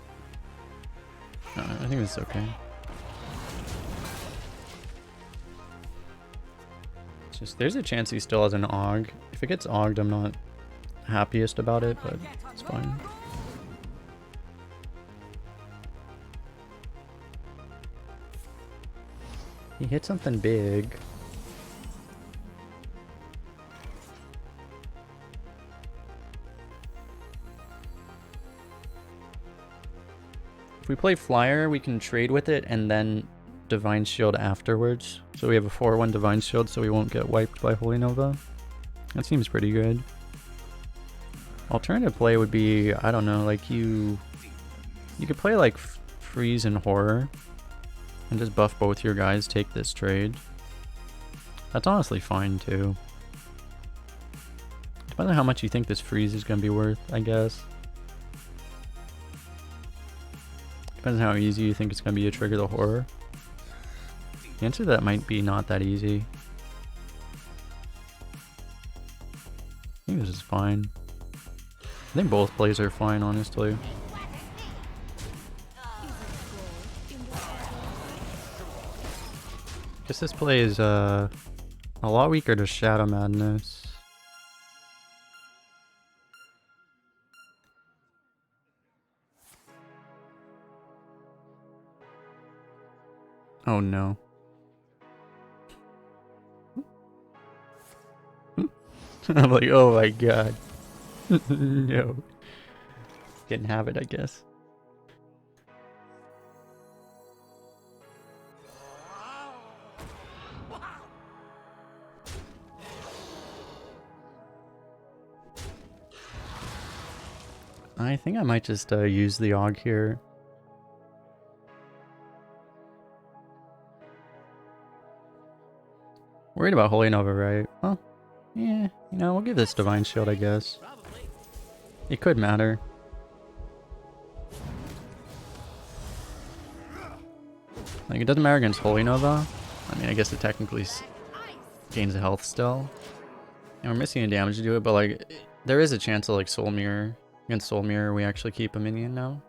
No, I think it's okay. It's just, there's a chance he still has an Aug. If it gets Auged, I'm not happiest about it, but it's fine. He hit something big. If we play Flyer, we can trade with it and then Divine Shield afterwards. So we have a 4-1 Divine Shield so we won't get wiped by Holy Nova. That seems pretty good. Alternative play would be, I don't know, like you could play like Freeze and Horror and just buff both your guys, take this trade. That's honestly fine too. Depends on how much you think this Freeze is going to be worth, I guess. Depends on how easy you think it's going to be to trigger the Horror. The answer to that might be not that easy. I think this is fine. I think both plays are fine, honestly. Guess this play is a lot weaker to Shadow Madness. Oh no. I'm like, oh my god. No. Didn't have it, I guess. I think I might just use the AUG here. Worried about Holy Nova, right? Well, yeah, you know, we'll give this Divine Shield, I guess. It could matter. Like, it doesn't matter against Holy Nova. I mean, I guess it technically gains a health still. And we're missing a damage to do it, but like, there is a chance of like Soul Mirror. Against Soul Mirror, we actually keep a minion now.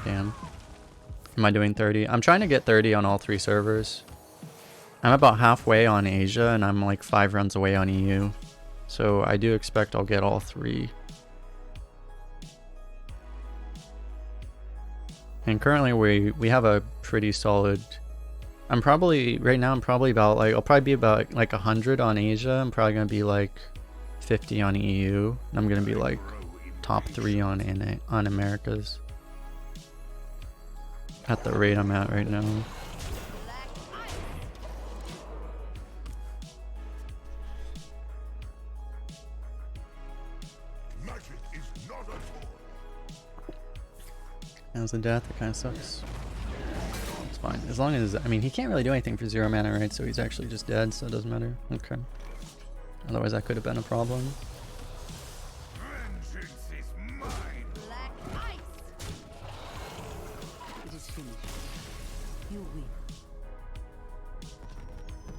Damn. Am I doing 30? I'm trying to get 30 on all 3 servers. I'm about halfway on Asia, and I'm like 5 runs away on EU. So I do expect I'll get all 3. And currently we have a pretty solid... right now I'm probably about like, I'll probably be about like 100 on Asia. I'm probably going to be like 50 on EU. And I'm going to be like top 3 on Americas. At the rate I'm at right now. As a death, it kind of sucks. It's fine. As long as, I mean, he can't really do anything for 0 mana, right? So he's actually just dead, so it doesn't matter. Okay. Otherwise that could have been a problem.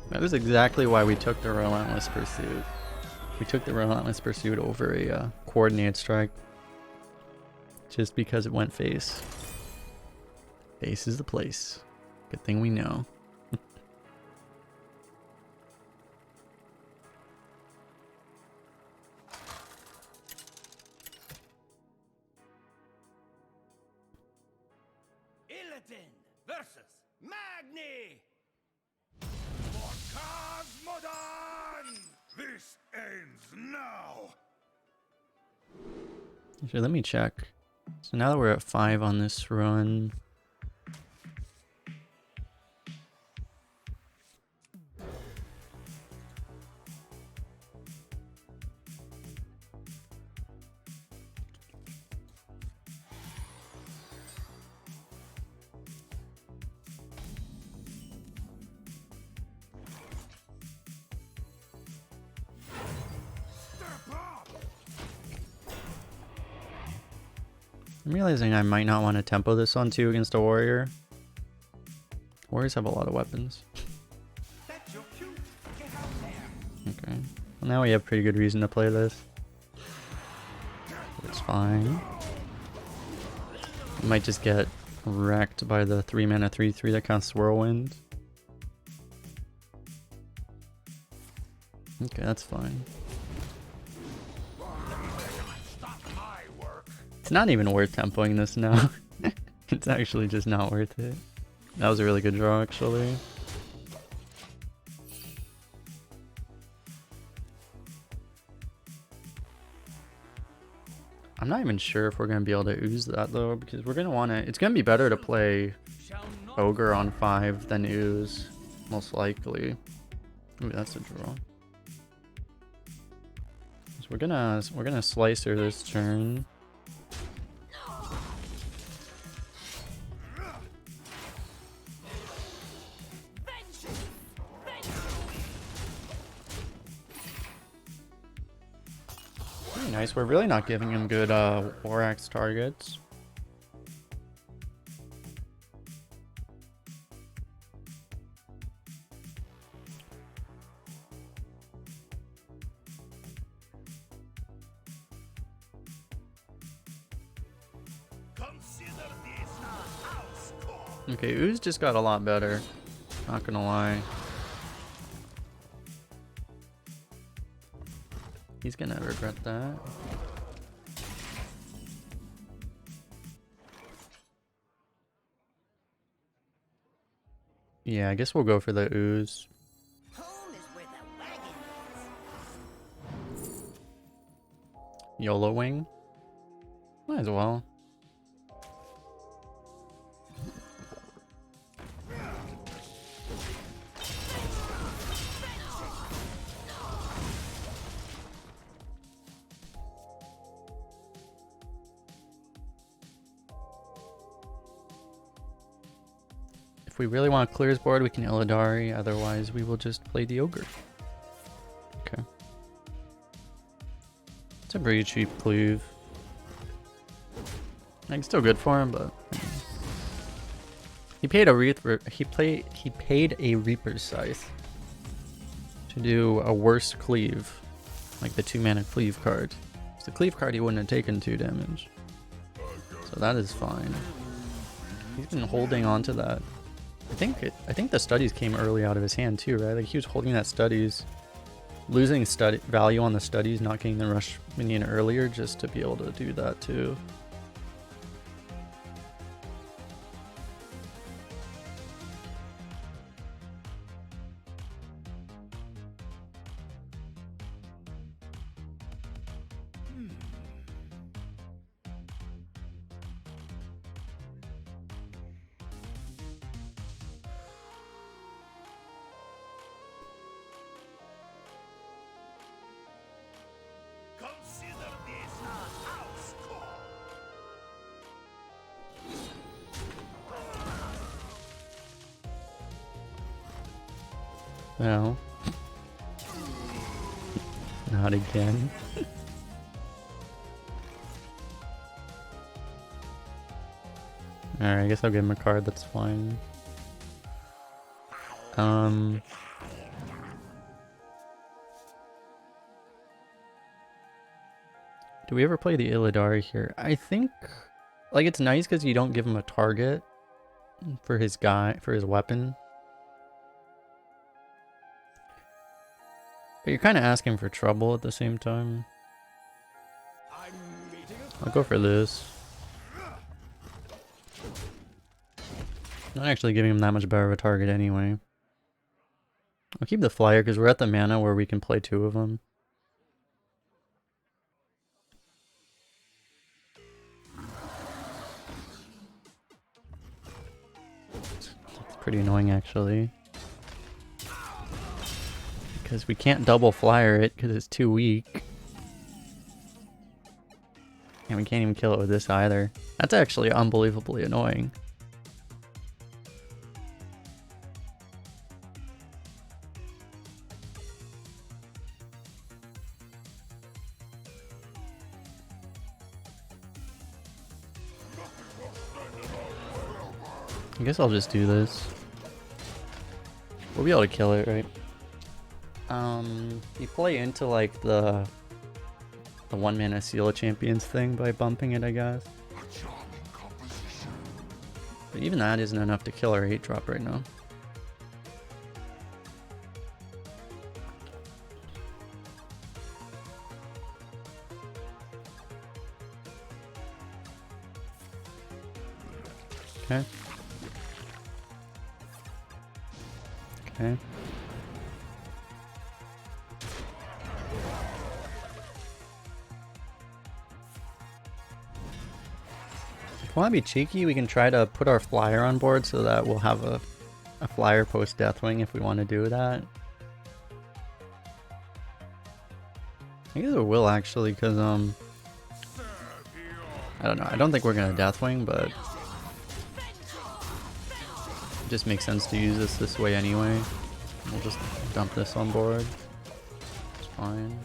That was exactly why we took the Relentless Pursuit. We took the Relentless Pursuit over a Coordinated Strike. Just because it went face. Face is the place. Good thing we know. Illidan versus Magni! For Cosmodon! This ends now! Actually, let me check. So now that we're at 5 on this run... I'm realizing I might not want to tempo this on 2 against a warrior. Warriors have a lot of weapons. Okay. Well, now we have pretty good reason to play this. It's fine. We might just get wrecked by the 3 mana 3/3 that casts Whirlwind. Okay, that's fine. It's not even worth tempoing this now. It's actually just not worth it. That was a really good draw, actually. I'm not even sure if we're going to be able to ooze that, though, because we're going to want to... It's going to be better to play Ogre on 5 than ooze, most likely. Ooh, that's a draw. So we're gonna slice her this turn. Very nice. We're really not giving him good War Axe targets. Okay, Ooze just got a lot better. Not gonna lie. He's gonna regret that. Yeah, I guess we'll go for the Ooze. Home is where the wagon is. YOLO Wing? Might as well. If we really want to clear his board, we can Illidari, otherwise we will just play the Ogre. Okay. It's a pretty cheap cleave. Like, still good for him, but he paid a Reaper's Scythe to do a worse cleave, like the 2-mana cleave card. It's the cleave card he wouldn't have taken 2 damage, so that is fine. He's been holding on to that. I think the studies came early out of his hand too, right? Like he was holding that studies, losing value on the studies, not getting the rush minion earlier just to be able to do that too. No. Not again. Alright, I guess I'll give him a card, that's fine. Do we ever play the Illidari here? I think, like, it's nice because you don't give him a target for his weapon. But you're kind of asking for trouble at the same time. I'll go for this. Not actually giving him that much better of a target anyway. I'll keep the flyer because we're at the mana where we can play 2 of them. It's pretty annoying actually. Because we can't double flyer it because it's too weak. And we can't even kill it with this either. That's actually unbelievably annoying. I guess I'll just do this. We'll be able to kill it, right? You play into like the 1-mana Seal of Champions thing by bumping it, I guess. But even that isn't enough to kill our 8-drop right now. Okay. Okay. If we want to be cheeky, we can try to put our flyer on board so that we'll have a flyer post Deathwing if we want to do that. I guess it will actually, because I don't know. I don't think we're gonna Deathwing, but it just makes sense to use this way anyway. We'll just dump this on board. It's fine.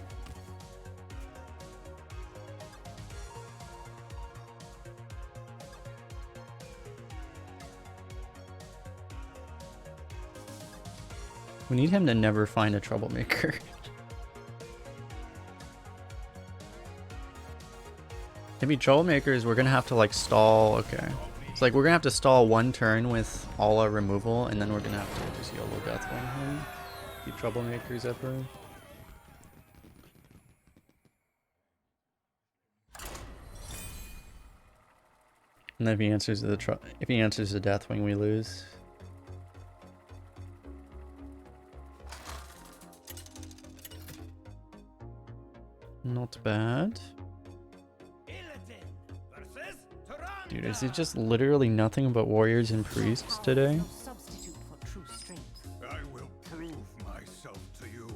We need him to never find a troublemaker. If he troublemakers, we're gonna have to like stall. Okay, it's like we're gonna have to stall one turn with all our removal, and then we're gonna have to just YOLO Deathwing him. Keep troublemakers ever. And then if he answers the Deathwing, we lose. Not bad. Dude, is it just literally nothing but warriors and priests today? No substitute for true strength. I will prove myself to you.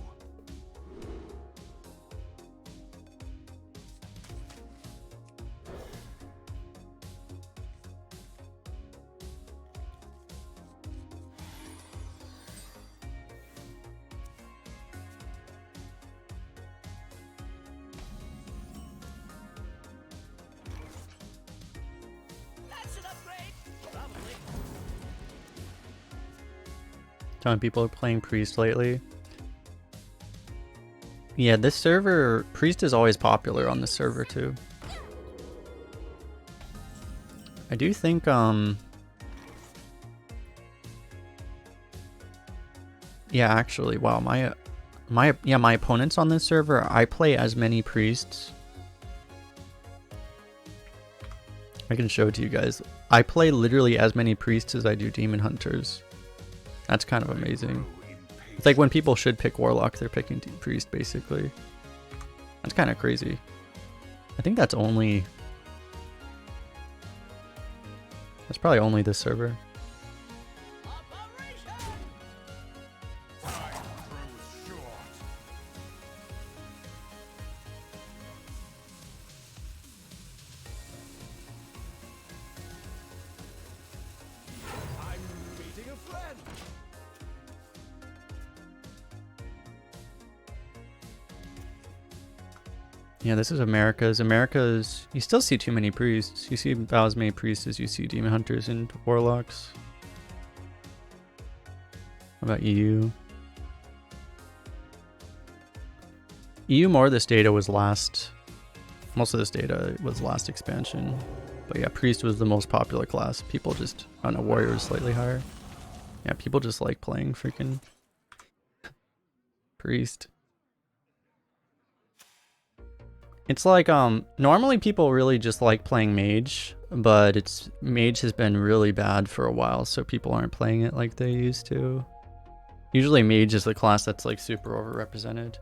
Telling people are playing priest lately. Yeah, this server, priest is always popular on this server too. I do think yeah, actually, wow, my opponents on this server, I play as many priests. I can show it to you guys. I play literally as many priests as I do demon hunters. That's kind of amazing. It's like when people should pick warlock, they're picking priest basically. That's kind of crazy. I think that's probably only this server. Yeah, this is America's. You still see too many priests. You see about as many priests as you see demon hunters and warlocks. What about EU? EU, more of this data was last. Most of this data was last expansion. But yeah, priest was the most popular class. People just, I don't know, warrior was slightly higher. Yeah, people just like playing freaking priest. It's like, normally people really just like playing mage, but mage has been really bad for a while, so people aren't playing it like they used to. Usually mage is the class that's like super overrepresented.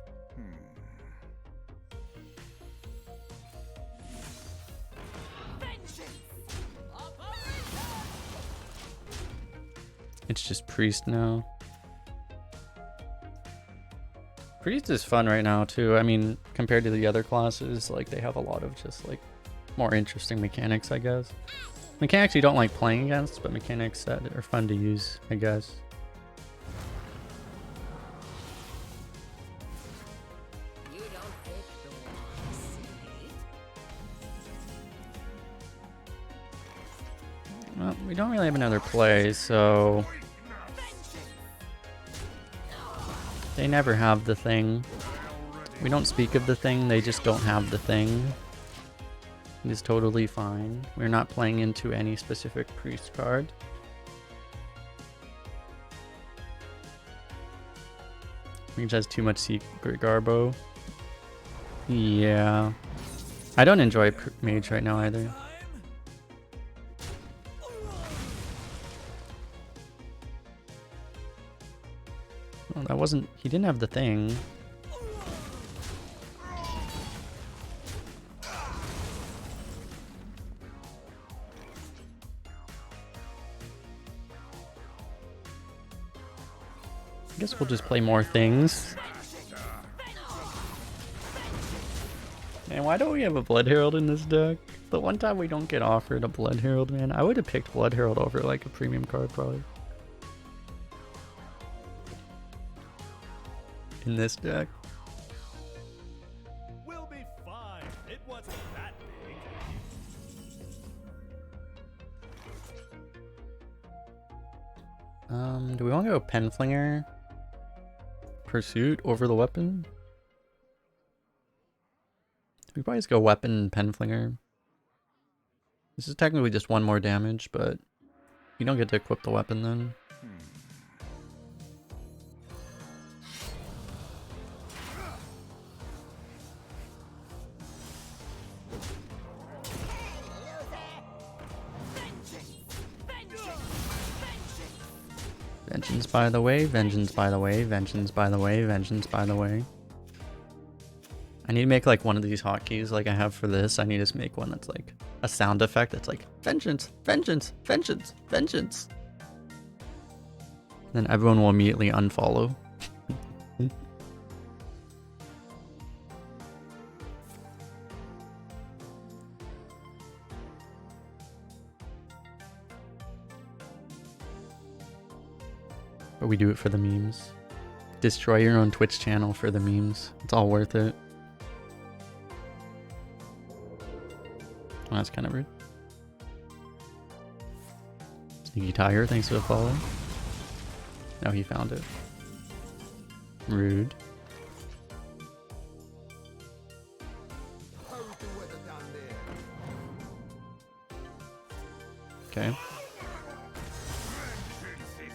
It's just priest now. Priest is fun right now too. I mean, compared to the other classes, like they have a lot of just like more interesting mechanics, I guess. Mechanics you don't like playing against, but mechanics that are fun to use, I guess. You don't pick the ones, see? Well, we don't really have another play, so they never have the thing. We don't speak of the thing, they just don't have the thing. It is totally fine. We're not playing into any specific priest card. He just has too much secret garbo. Yeah. I don't enjoy mage right now either. Well, that wasn't... He didn't have the thing. I guess we'll just play more things. Man, why don't we have a Blood Herald in this deck? The one time we don't get offered a Blood Herald, man. I would have picked Blood Herald over like a premium card probably. In this deck. We'll be fine. It wasn't that big. Do we want to go Penflinger? Pursuit over the weapon? We probably just go weapon Penflinger. This is technically just one more damage, but you don't get to equip the weapon then. Vengeance by the way, vengeance by the way, vengeance by the way, vengeance by the way. I need to make like one of these hotkeys like I have for this. I need to make one that's like a sound effect that's like vengeance, vengeance, vengeance, vengeance. Then everyone will immediately unfollow. But we do it for the memes. Destroy your own Twitch channel for the memes. It's all worth it. Oh, that's kind of rude. Sneaky Tiger, thanks for the follow. No, he found it. Rude. Okay.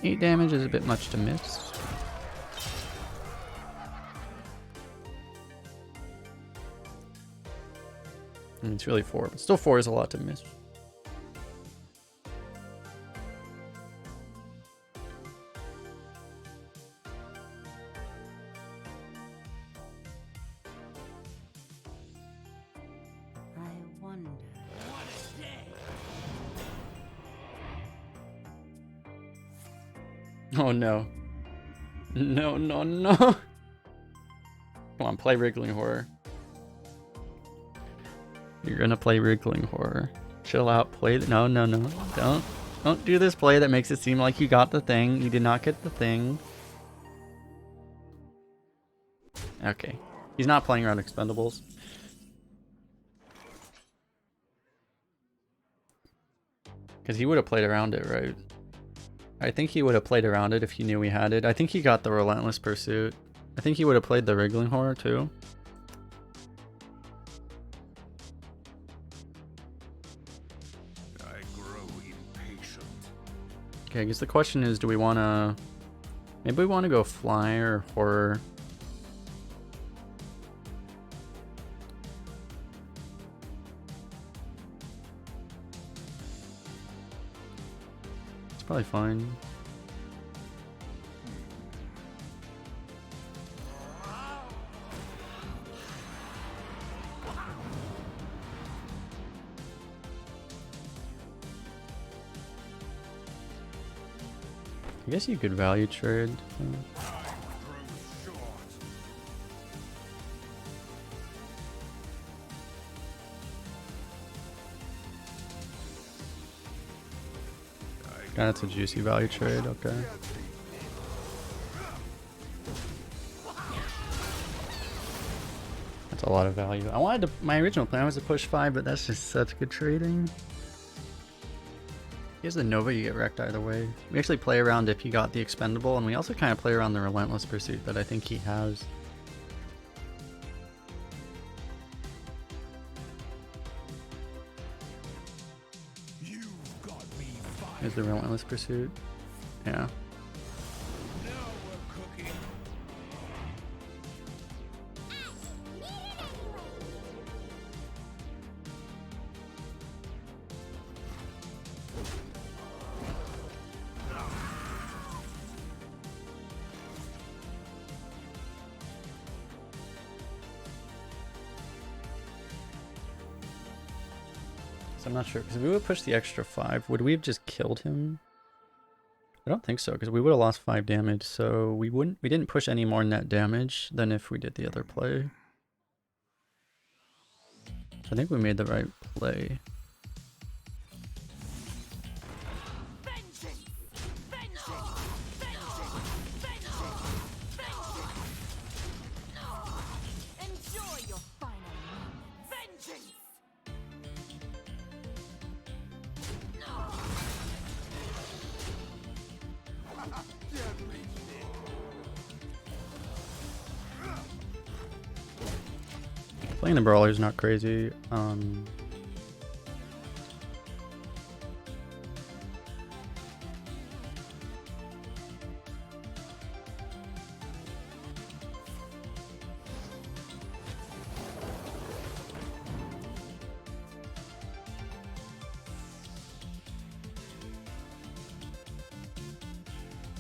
8 damage is a bit much to miss. I mean, it's really 4, but still 4 is a lot to miss. I wonder. Oh no. No, no, no. Come on, play Wriggling Horror. You're gonna play Wriggling Horror. Chill out, play no, no, no. Don't do this play that makes it seem like you got the thing. You did not get the thing. Okay. He's not playing around Expendables. Because he would have played around it, right? I think he would have played around it if he knew we had it. I think he got the Relentless Pursuit. I think he would have played the Wriggling Horror too. I grow impatient. Okay, I guess the question is, do we want to... Maybe we want to go Fly or Horror. It's probably fine. I guess you could value trade. That's a juicy value trade, okay. That's a lot of value. I wanted to, my original plan was to push 5, but that's just such good trading. He has the Nova, you get wrecked either way. We actually play around if he got the Expendable, and we also kind of play around the Relentless Pursuit that I think he has. Is the Relentless Pursuit? Yeah. So I'm not sure, because if we would push the extra 5, would we have just killed him? I don't think so, because we would have lost 5 damage, so we didn't push any more net damage than if we did the other play. I think we made the right play. Enjoy your final moments. Vengeance! Playing the brawler is not crazy.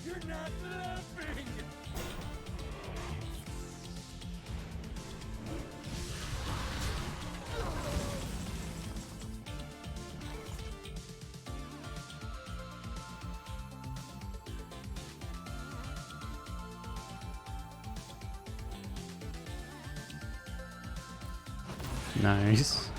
You're not laughing! Nice.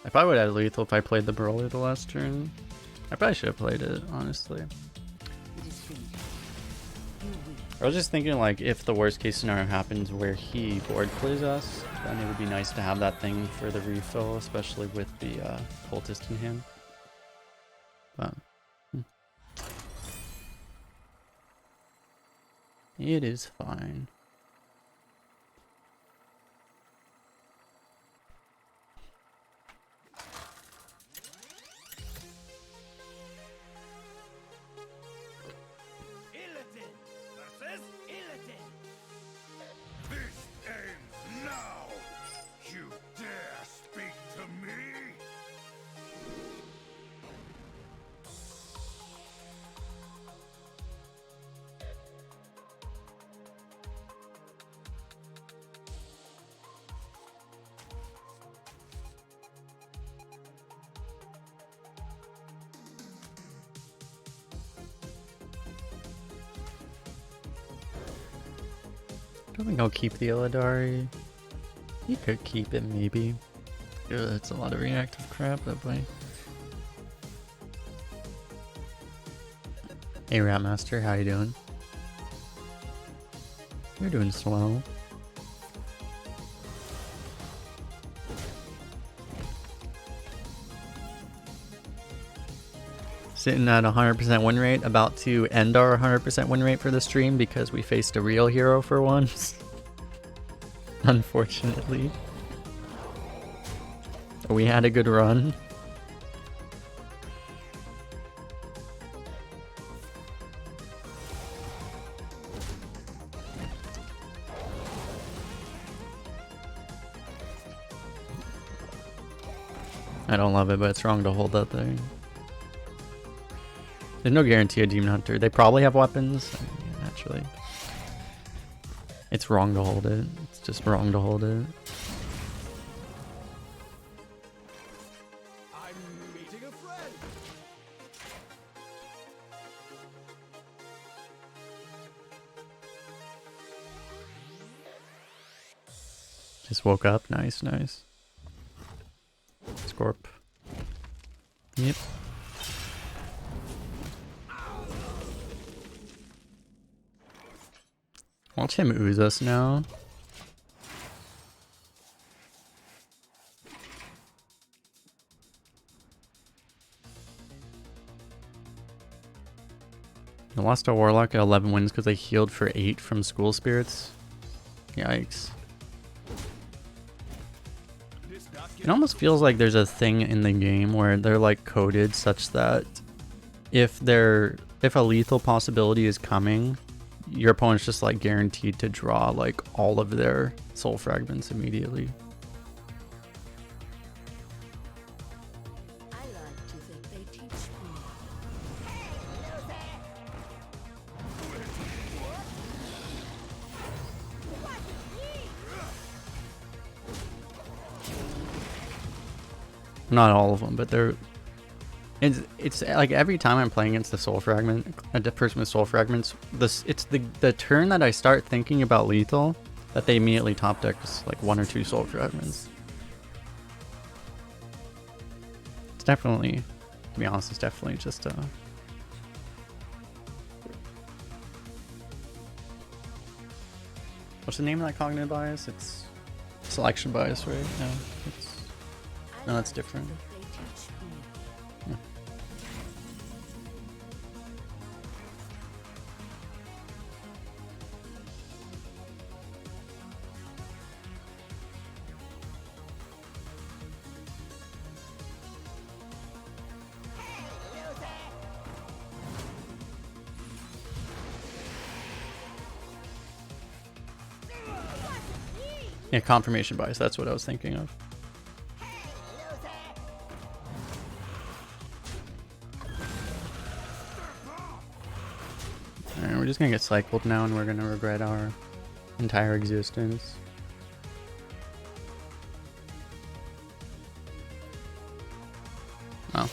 I probably would have lethal if I played the brawler the last turn. I probably should have played it, honestly. It is finished. You win. I was just thinking, like, if the worst case scenario happens where he board plays us, then it would be nice to have that thing for the refill, especially with the cultist in hand. But it is fine. Illidan versus Illidan. This ends now. You dare speak to me? I don't think I'll keep the Illidari. You could keep it, maybe. Ugh, that's a lot of reactive crap, that boy. Hey, Ratmaster, how you doing? You're doing slow. Sitting at 100% win rate, about to end our 100% win rate for the stream because we faced a real hero for once. Unfortunately. We had a good run. I don't love it, but it's wrong to hold that thing. There's no guarantee of Demon Hunter. They probably have weapons. I mean, yeah, naturally. It's wrong to hold it. It's just wrong to hold it. I'm meeting a friend. Just woke up. Nice, nice. Scorp. Yep. Watch him ooze us now. I lost a Warlock at 11 wins because they healed for 8 from School Spirits. Yikes. It almost feels like there's a thing in the game where they're like coded such that if a lethal possibility is coming, your opponent's just like guaranteed to draw like all of their soul fragments immediately. not all of them, but they're. It's like every time I'm playing against the soul fragment, a person with soul fragments, it's the turn that I start thinking about lethal that they immediately top deck like 1 or 2 soul fragments. It's definitely, to be honest, it's definitely just what's the name of that cognitive bias? It's selection bias, right? No, no, that's different. Yeah. Yeah, confirmation bias, that's what I was thinking of. Alright, we're just gonna get cycled now and we're gonna regret our entire existence. Oh.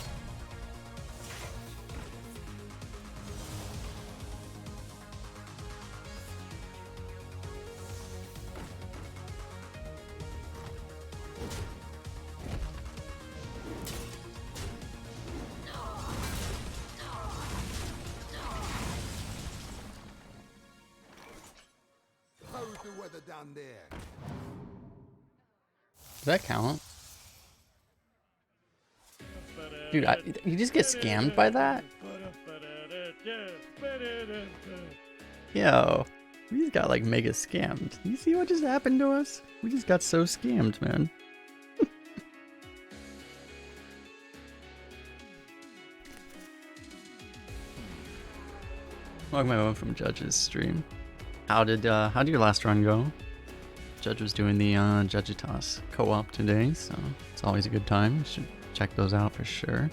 How's the weather down there? Does that count? Dude, you just get scammed by that? Yo, we just got like mega scammed. You see what just happened to us? We just got so scammed, man. Welcome everyone from Judge's stream. How did your last run go? Judge was doing the Judgitas co-op today, so it's always a good time. You should check those out for sure.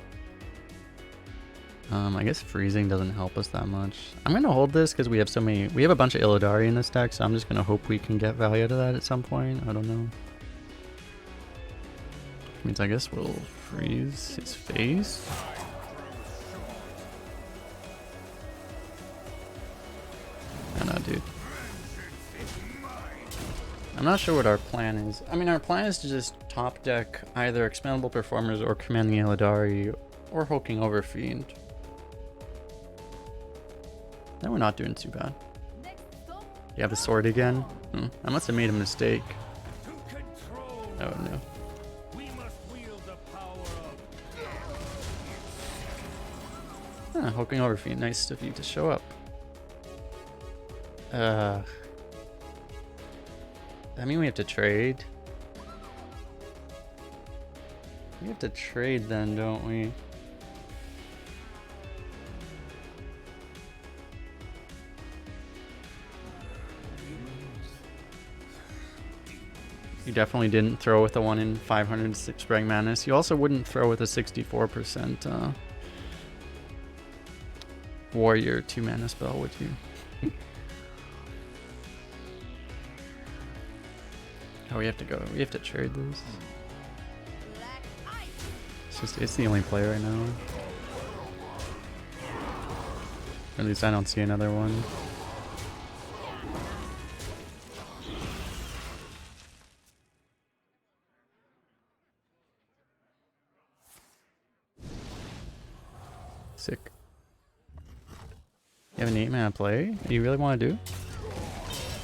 I guess freezing doesn't help us that much. I'm gonna hold this because we have a bunch of Illidari in this deck, so I'm just gonna hope we can get value out of that at some point. I don't know. Which means I guess we'll freeze his face. I don't know, dude. I'm not sure what our plan is. I mean, our plan is to just top deck either Expendable Performers or Commanding Illidari or Hulking Over Fiend. Then we're not doing too bad. You have a sword again? I must have made a mistake. Oh no. Hulking Over Fiend, nice of you to show up. I mean, we have to trade. We have to trade then, don't we? You definitely didn't throw with the 1 in 506 rank madness. You also wouldn't throw with a 64% warrior 2 mana spell, would you? Oh, we have to go. We have to trade this. It's the only play right now. Or at least I don't see another one. Sick. You have an 8 mana play? You really want to do?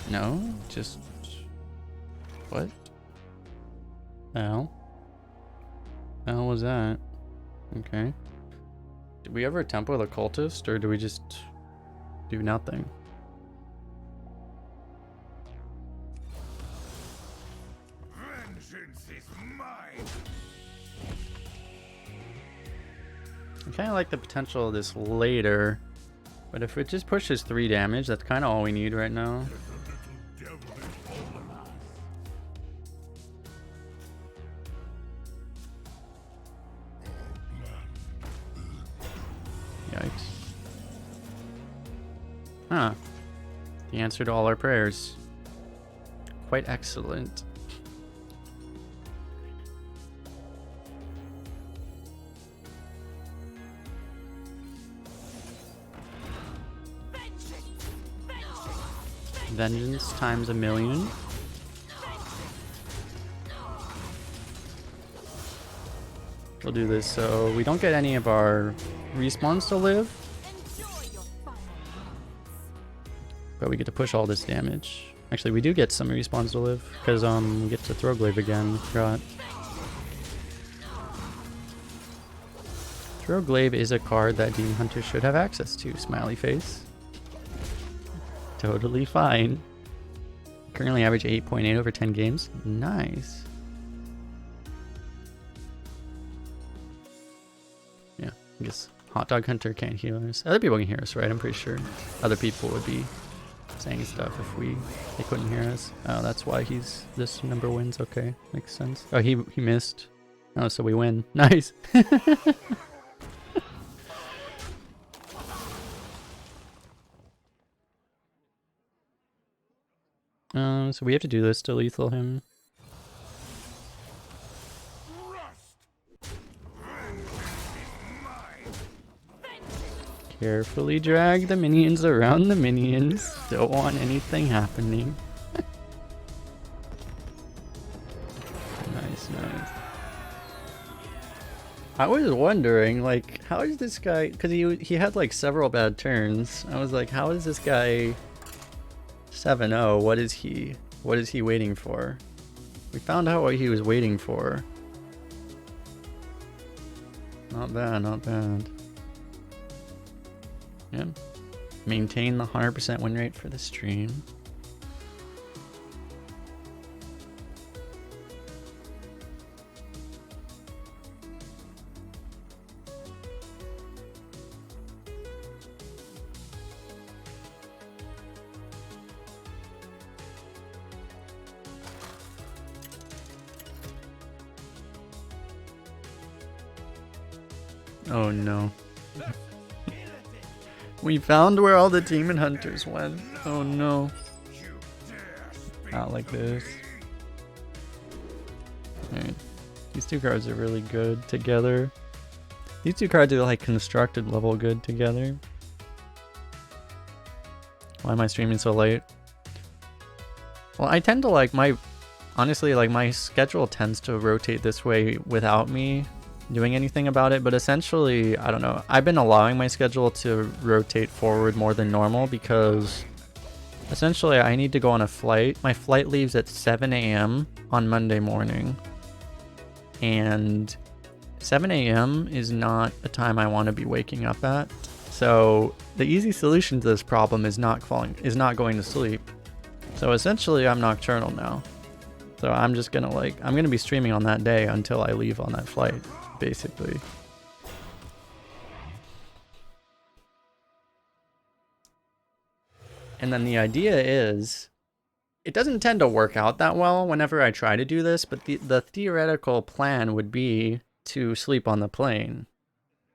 No? Just... What? The hell? The hell was that? Okay. Did we ever tempo the cultist, or do we just do nothing? Vengeance is mine. I kind of like the potential of this later, but if it just pushes 3 damage, that's kind of all we need right now. Yikes. Huh. The answer to all our prayers. Quite excellent. Vengeance times 1,000,000. We'll do this so we don't get any of our respawns to live, but we get to push all this damage. Actually, we do get some respawns to live because we get to throw glaive again. Forgot. Throw glaive is a card that Demon Hunter should have access to. Smiley face. Totally fine. Currently average 8.8 over 10 games. Nice. Yeah, I guess Hot Dog Hunter can't heal us. Other people can hear us, right? I'm pretty sure other people would be saying stuff if they couldn't hear us. Oh, that's why this number wins. Okay, makes sense. Oh, he missed. Oh, so we win. Nice. So we have to do this to lethal him. Carefully drag the minions around the minions. Don't want anything happening. Nice, nice. I was wondering, like, how is this guy? Because he had like several bad turns. I was like, how is this guy 7-0? What is he waiting for? We found out what he was waiting for. Not bad, not bad. Yeah. Maintain the 100% win rate for the stream. Oh no. We found where all the Demon Hunters went. Oh no. Not like this. Alright. These two cards are really good together. These two cards are like constructed level good together. Why am I streaming so late? Well, I tend to like honestly, like my schedule tends to rotate this way without me doing anything about it, but essentially, I don't know. I've been allowing my schedule to rotate forward more than normal because essentially I need to go on a flight. My flight leaves at 7 a.m. on Monday morning, and 7 a.m. is not a time I want to be waking up at. So the easy solution to this problem is not going to sleep. So essentially I'm nocturnal now. So I'm just gonna I'm gonna be streaming on that day until I leave on that flight, basically. And then the idea is, it doesn't tend to work out that well whenever I try to do this, but the theoretical plan would be to sleep on the plane.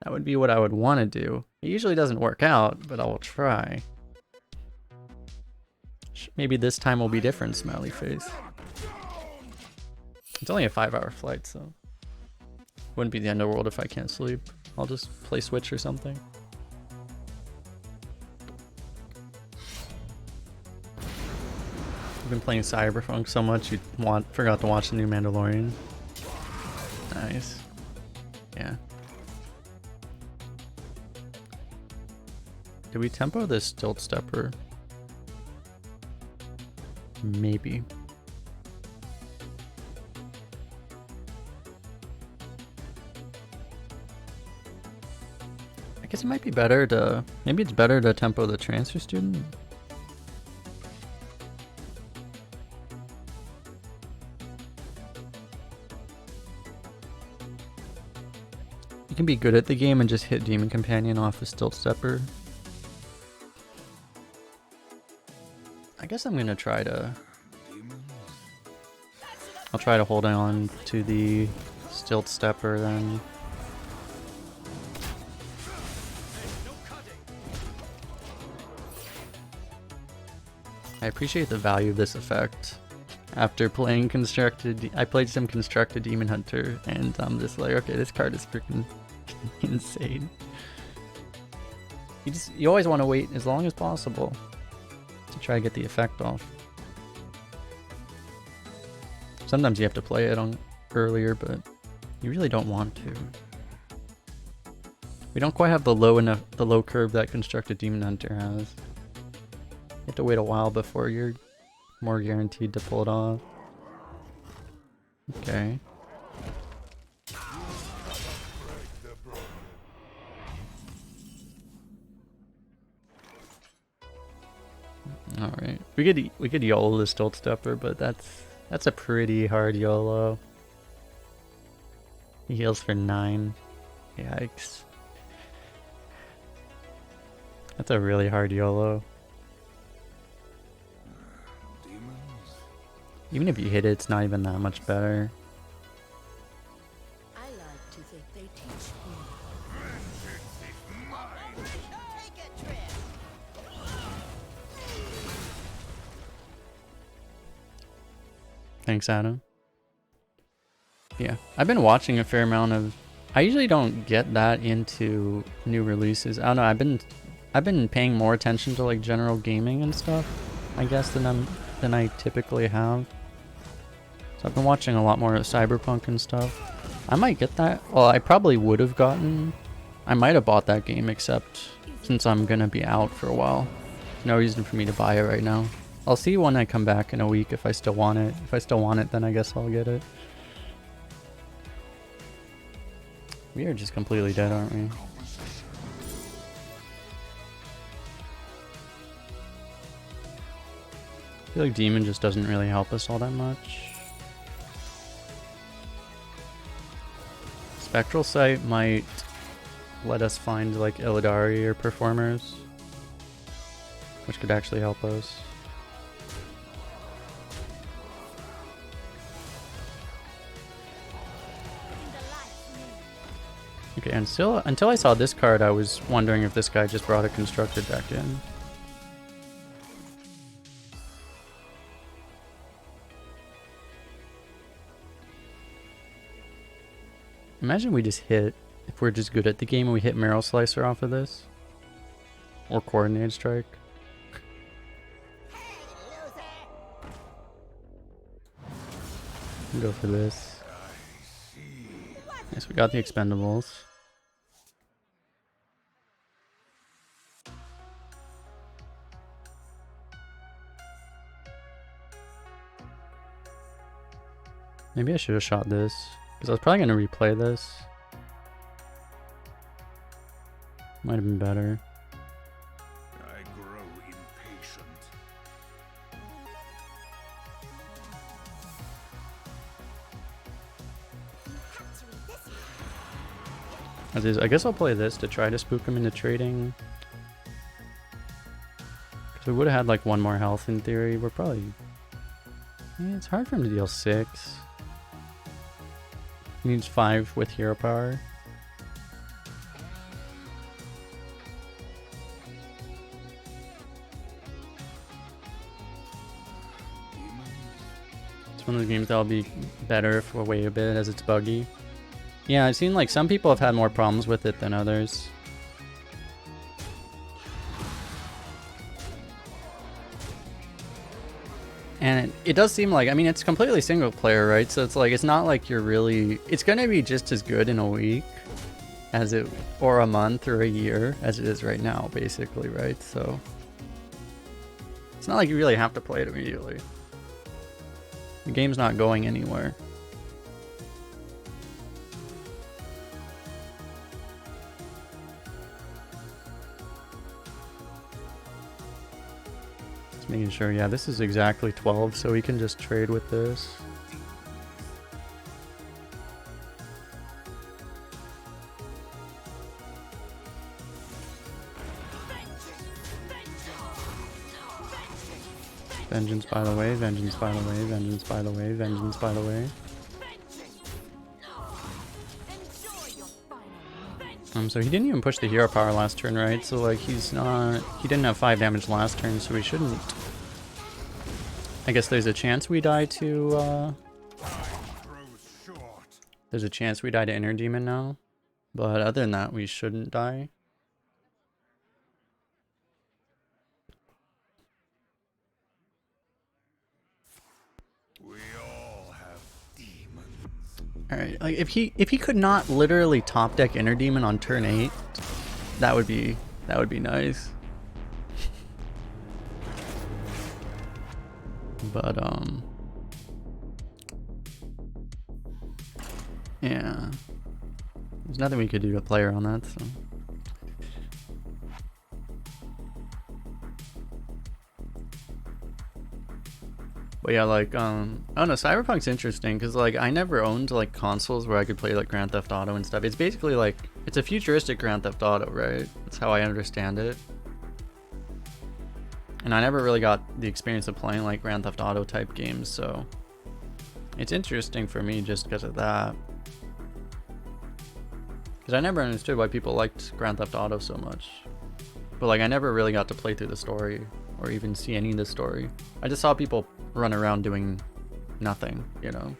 That would be what I would want to do. It usually doesn't work out, but I will try. Maybe this time will be different, smiley face. It's only a 5-hour flight, so wouldn't be the end of the world if I can't sleep. I'll just play Switch or something. I've been playing Cyberpunk so much you forgot to watch the new Mandalorian. Nice. Yeah. Did we tempo this Stilt Stepper? Maybe. I guess it might be better to, maybe it's better to tempo the transfer student. You can be good at the game and just hit Demon Companion off a Stilt Stepper. I guess I'm gonna try to, I'll try to hold on to the Stilt Stepper then. I appreciate the value of this effect. After playing I played some constructed Demon Hunter, and I'm just like, okay, this card is freaking insane. You always want to wait as long as possible. to try to get the effect off. Sometimes you have to play it on earlier, but you really don't want to. We don't quite have the low curve that Constructed Demon Hunter has. You have to wait a while before you're more guaranteed to pull it off. Okay. Alright. We could YOLO the Stilt Stepper, but that's a pretty hard YOLO. He heals for 9. Yikes. That's a really hard YOLO. Even if you hit it, it's not even that much better. I like to think they teach me. Take a trip. Thanks, Adam. Yeah, I've been watching a fair amount of... I usually don't get that into new releases. I don't know, I've been paying more attention to like general gaming and stuff, I guess, than I typically have. So I've been watching a lot more of Cyberpunk and stuff. I might get that. Well, I probably would have gotten... I might have bought that game, except since I'm gonna be out for a while. No reason for me to buy it right now. I'll see when I come back in a week if I still want it. If I still want it, then I guess I'll get it. We are just completely dead, aren't we? I feel like Demon just doesn't really help us all that much. Spectral Sight might let us find like Illidari or Performers, which could actually help us. Okay, and still, until I saw this card, I was wondering if this guy just brought a constructed deck in. Imagine we just hit, if we're just good at the game and we hit Marrow Slicer off of this. Or Coordinated Strike. Go for this. Yes, we got the expendables. Maybe I should have shot this, because I was probably going to replay this. Might have been better. I grow impatient. I guess I'll play this to try to spook him into trading. Because we would have had like one more health in theory. We're probably... Yeah, it's hard for him to deal 6. He needs 5 with hero power. It's one of the games that'll be better if we wait a bit as it's buggy. Yeah, I've seen like some people have had more problems with it than others. And it does seem like, I mean, it's completely single player, right? So it's like, it's not like you're really, it's going to be just as good in a week as it, or a month or a year as it is right now, basically, right? So it's not like you really have to play it immediately. The game's not going anywhere. Making sure, yeah, this is exactly 12, so we can just trade with this. Vengeance by the way, vengeance by the way, vengeance by the way, vengeance by the way. So he didn't even push the hero power last turn, right? So like he's not, he didn't have 5 damage last turn, so he shouldn't. I guess there's a chance we die to, there's a chance we die to Inner Demon now. But other than that, we shouldn't die. Alright, like if he could not literally top deck Inner Demon on turn 8, that would be nice. But yeah. There's nothing we could do to play around that, so. But yeah, like, I don't know, Cyberpunk's interesting, because, like, I never owned, like, consoles where I could play, like, Grand Theft Auto and stuff. It's basically, like, it's a futuristic Grand Theft Auto, right? That's how I understand it. And I never really got the experience of playing, like, Grand Theft Auto type games, so. It's interesting for me just because of that. Because I never understood why people liked Grand Theft Auto so much. But, like, I never really got to play through the story, or even see any of the story. I just saw people run around doing nothing, you know?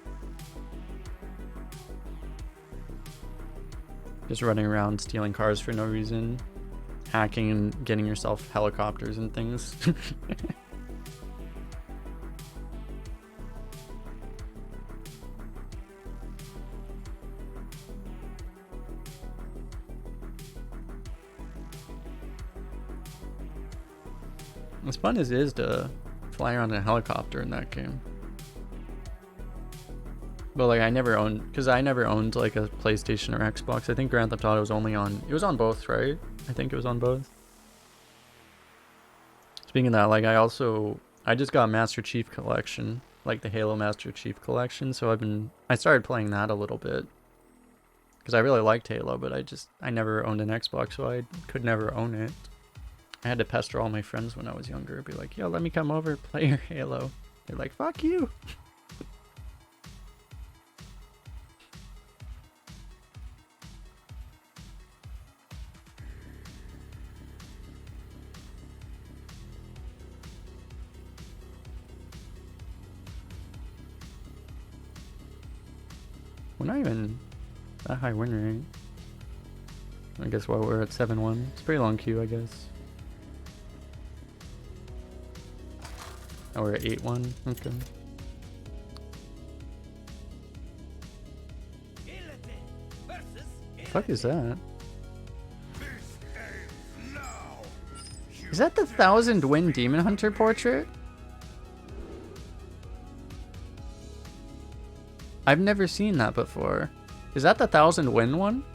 Just running around stealing cars for no reason, hacking and getting yourself helicopters and things. As fun as it is to fly around in a helicopter in that game. But like I never owned like a PlayStation or Xbox. I think Grand Theft Auto was only on, it was on both, right? I think it was on both. Speaking of that, like I just got Master Chief Collection, like the Halo Master Chief Collection, so I started playing that a little bit. Because I really liked Halo, but I never owned an Xbox, so I could never own it. I had to pester all my friends when I was younger, be like, yo, let me come over, play your Halo. They're like, fuck you. We're not even that high win rate. I guess while we're at 7-1. It's a pretty long queue, I guess. Oh, we're at 8-1. Okay. The fuck is that? Is that the 1000 win Demon Hunter portrait? I've never seen that before. Is that the 1000 win one?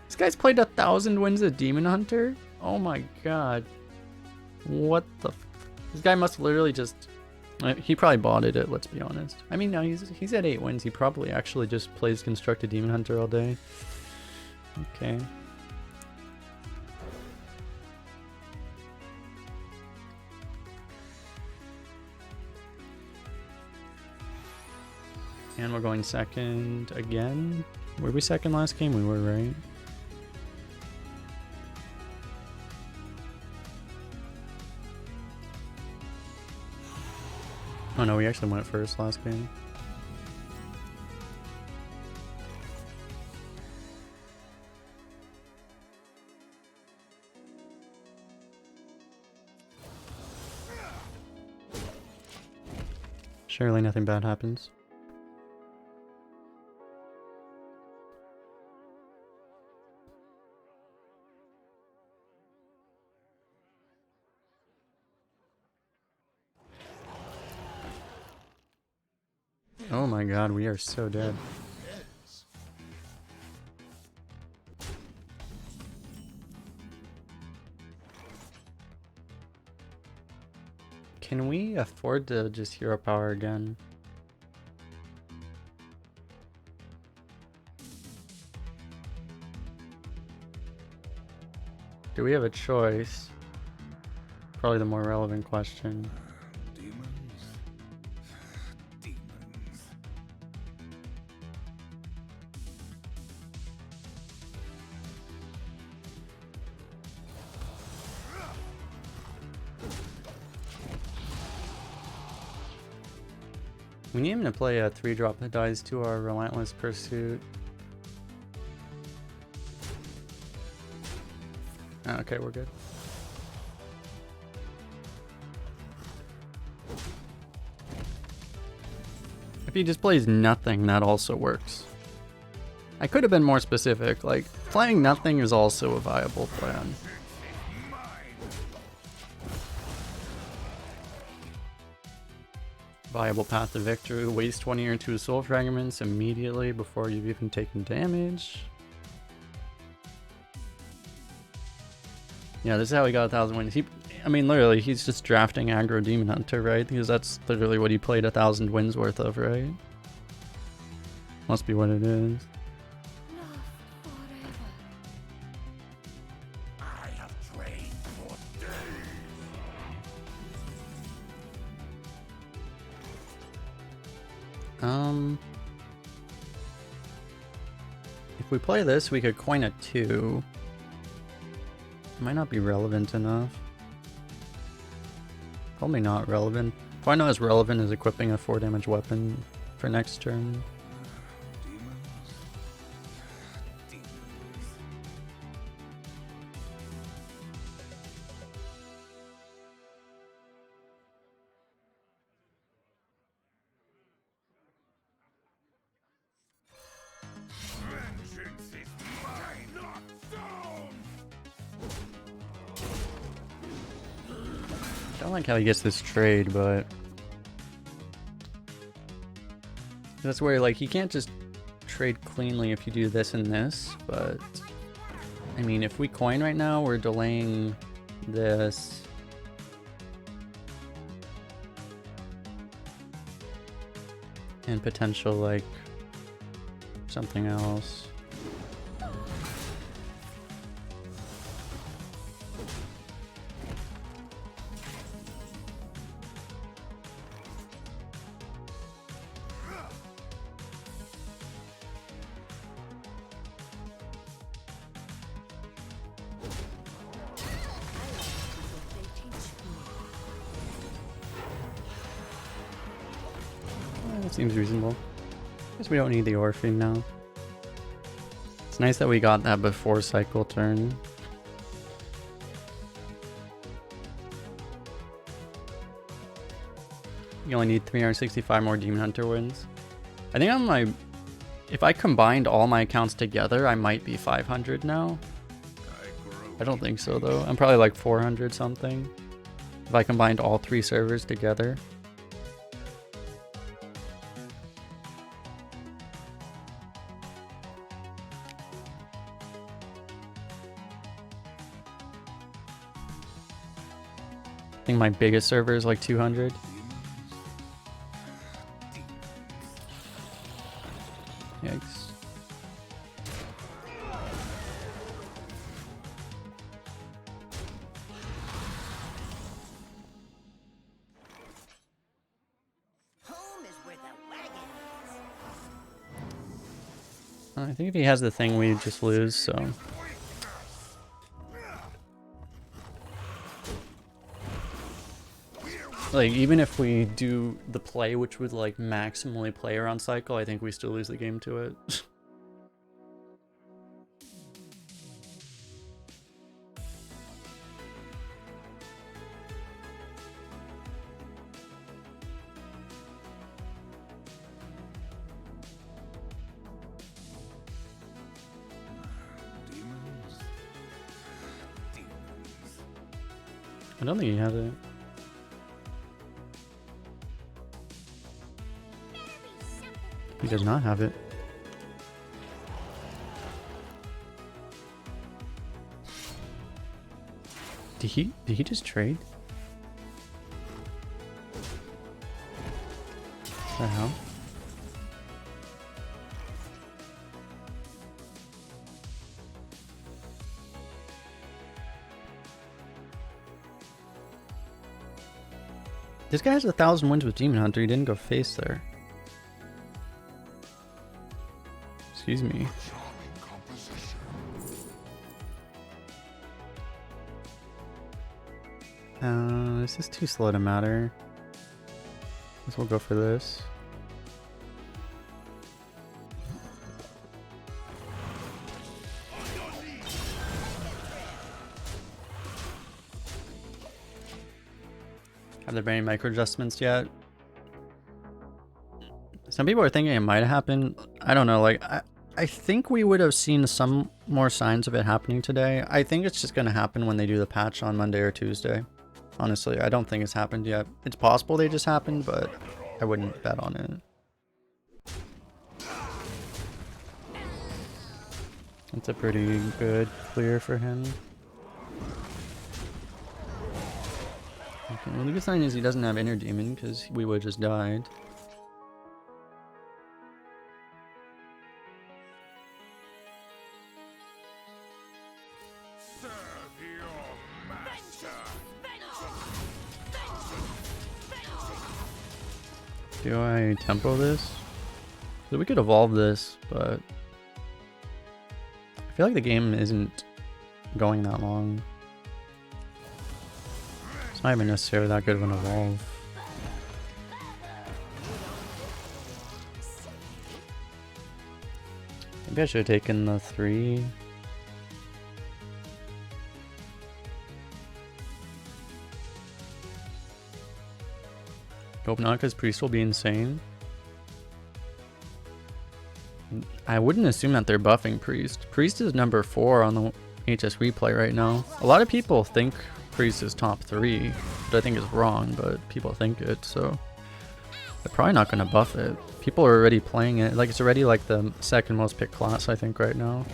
This guy's played 1000 wins of Demon Hunter? Oh my god. What the f— this guy must literally just— he probably botted it, let's be honest. I mean, no, he's at 8 wins. He probably actually just plays Constructed Demon Hunter all day. Okay. And we're going second again. Were we second last game? We were, right? Oh no, we actually went first last game. Surely nothing bad happens. Oh my god, we are so dead. Can we afford to just hero power again? Do we have a choice? Probably the more relevant question. We need him to play a 3-drop that dies to our Relentless Pursuit. Oh, okay, we're good. he just plays nothing, that also works. I could have been more specific, like, playing nothing is also a viable plan. Viable path to victory, waste 20 or 2 soul fragments immediately before you've even taken damage. Yeah, this is how he got 1,000 wins. I mean, literally, he's just drafting aggro Demon Hunter, right? Because that's literally what he played 1,000 wins worth of, right? Must be what it is. I have trained for days. If we play this, we could coin a 2. Might not be relevant enough. Probably not relevant. All I know is relevant is equipping a 4 damage weapon for next turn. Vengeance is mine, not stone. I don't like how he gets this trade, but that's where, like, he can't just trade cleanly if you do this and this, but I mean, if we coin right now, we're delaying this. And potential, like, something else. That seems reasonable. Guess we don't need the Orphan now. It's nice that we got that before cycle turn. You only need 365 more Demon Hunter wins. I think on my... If I combined all my accounts together, I might be 500 now. I don't think so though. I'm probably like 400 something. If I combined all 3 servers together. I think my biggest server is like 200. Yikes. Home is where the wagon is. I think if he has the thing, we just lose, so... Like, even if we do the play, which would, like, maximally play around cycle, I think we still lose the game to it. I don't think he has it. He does not have it. Did he just trade? What the hell? This guy has 1,000 wins with Demon Hunter. He didn't go face there. Excuse me. This is too slow to matter. Guess we'll go for this. Have there been any micro adjustments yet? This Some people are thinking it might have happened. I don't know, like, I think we would have seen some more signs of it happening today. I think it's just going to happen when they do the patch on Monday or Tuesday. Honestly, I don't think it's happened yet. It's possible they just happened, but I wouldn't bet on it. It's a pretty good clear for him. Okay, well, the good sign is he doesn't have Inner Demon, because we would have just died. Do I tempo this? So we could evolve this, but I feel like the game isn't going that long. It's not even necessarily that good of an evolve. Maybe I should have taken the 3. Hope not, because Priest will be insane. I wouldn't assume that they're buffing Priest. Priest is number 4 on the HS replay right now. A lot of people think Priest is top 3, but I think it's wrong, but people think it, so they're probably not going to buff it. People are already playing it. Like, it's already like the second most picked class, I think, right now.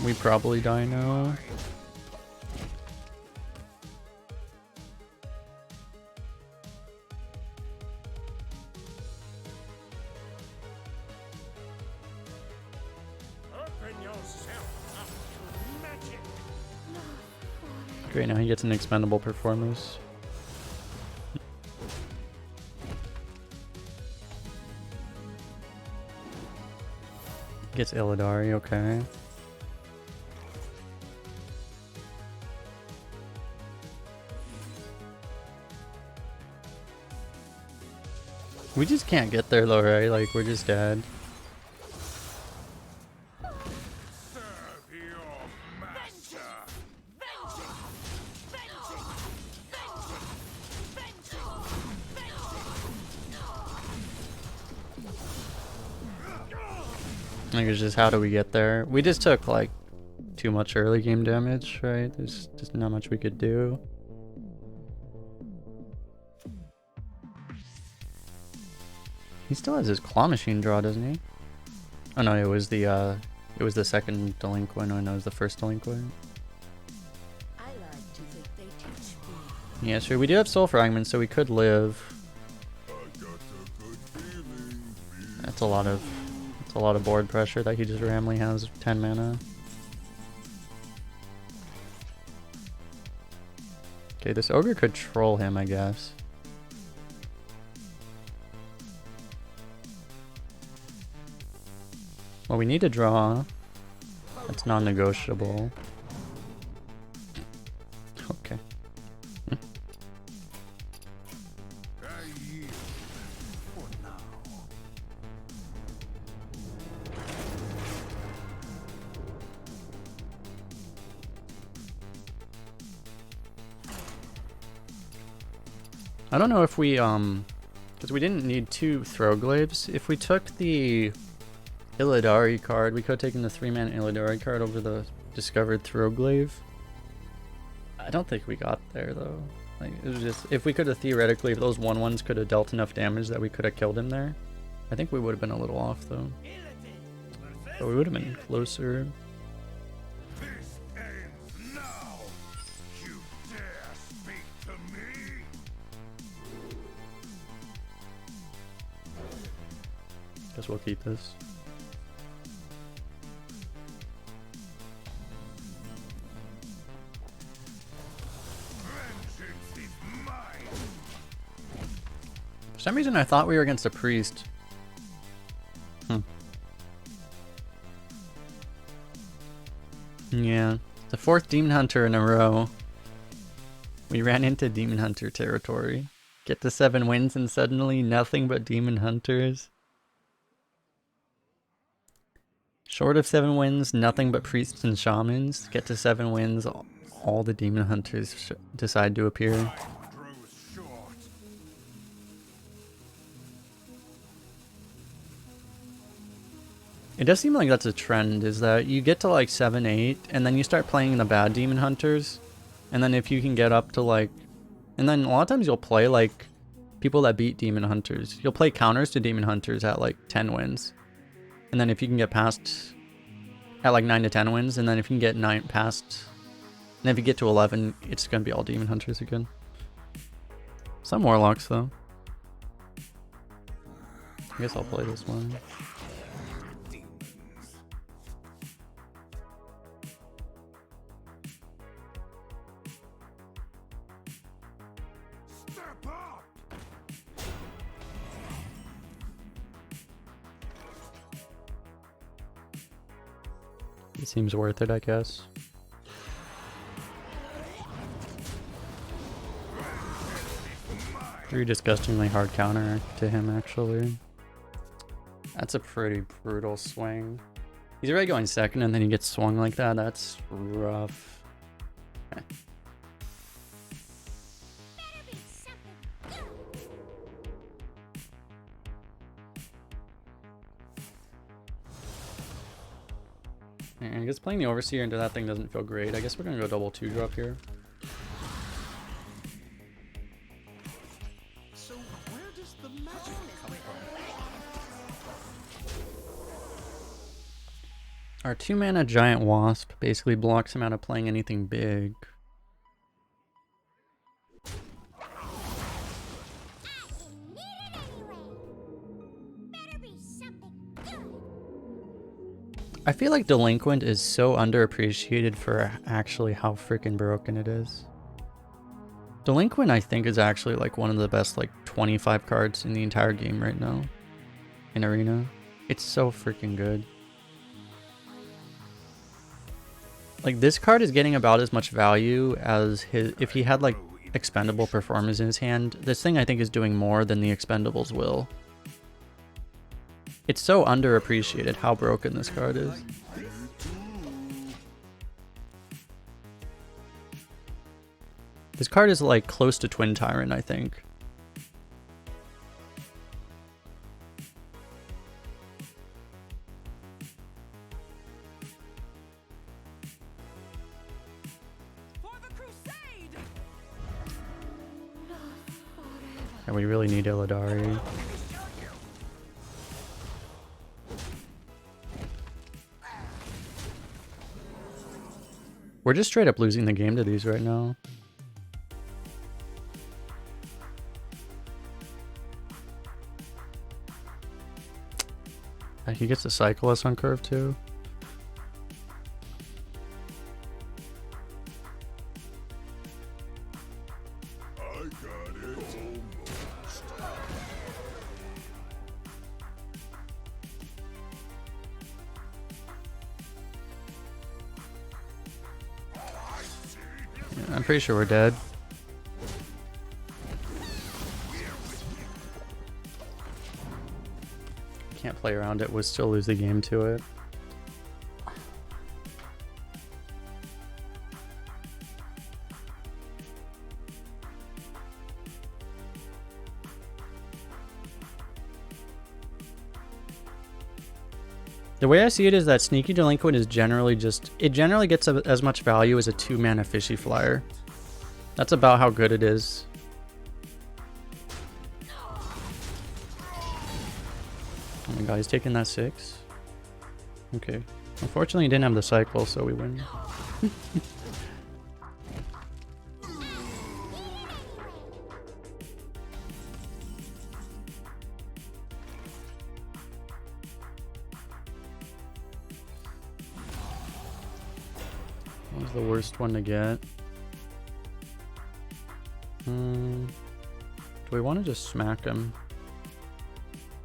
We probably die now. Great, now he gets an expendable performance. Gets Illidari, okay. We just can't get there though, right? Like, we're just dead. Like, it's just how do we get there? We just took like too much early game damage, right? There's just not much we could do. He still has his claw machine draw, doesn't he? Oh no, it was the second delinquent, or no, it was the first delinquent. I like to think they teach me. Yeah, sure. We do have soul fragments, so we could live. That's a lot of board pressure that he just randomly has 10 mana. Okay, this ogre could troll him, I guess. Well, we need to draw. That's non-negotiable. Okay. I don't know if we, because we didn't need 2 Throwglaives. If we took the Illidari card, we could have taken the 3-mana Illidari card over the discovered Throwglaive. I don't think we got there though. Like, it was just, if we could have theoretically, if those 1/1s could have dealt enough damage that we could have killed him there, I think we would have been a little off though. But we would have been closer. This ends now. You dare speak to me? Guess we'll keep this. Vengeance is mine. For some reason I thought we were against a priest. Yeah, the 4th Demon Hunter in a row. We ran into Demon Hunter territory. Get to 7 wins and suddenly nothing but Demon Hunters. Short of 7 wins, nothing but priests and shamans. Get to 7 wins, all the demon hunters decide to appear. It does seem like that's a trend, is that you get to like 7, 8, and then you start playing the bad demon hunters. And then if you can get up to like... And then a lot of times you'll play like people that beat demon hunters. You'll play counters to demon hunters at like 10 wins. And then if you can get past... At like 9 to 10 wins, and then if you can get 9 past... And if you get to 11, it's going to be all demon hunters again. Some warlocks though. I guess I'll play this one. It seems worth it, I guess. Pretty disgustingly hard counter to him, actually. That's a pretty brutal swing. He's already going second, and then he gets swung like that. That's rough. Okay. I guess playing the Overseer into that thing doesn't feel great. I guess we're gonna go double 2-drop here. So where does the magic come from? Our 2-mana Giant Wasp basically blocks him out of playing anything big. I feel like Delinquent is so underappreciated for actually how freaking broken it is. Delinquent, I think, is actually like one of the best like 25 cards in the entire game right now in Arena. It's so freaking good. Like, this card is getting about as much value as his, if he had like expendable performers in his hand. This thing I think is doing more than the expendables will. It's so underappreciated how broken this card is. This card is like close to Twin Tyrant, I think. For the crusade! And we really need Illidari. We're just straight up losing the game to these right now. He gets to cycle us on curve too. I got it. Almost. Yeah, I'm pretty sure we're dead. Can't play around it. We'll still lose the game to it. The way I see it is that Sneaky Delinquent is generally just... It generally gets as much value as a 2-mana Fishy Flyer. That's about how good it is. Oh my god, he's taking that 6. Okay. Unfortunately, he didn't have the cycle, so we win. That was the worst one to get. Do we want to just smack him?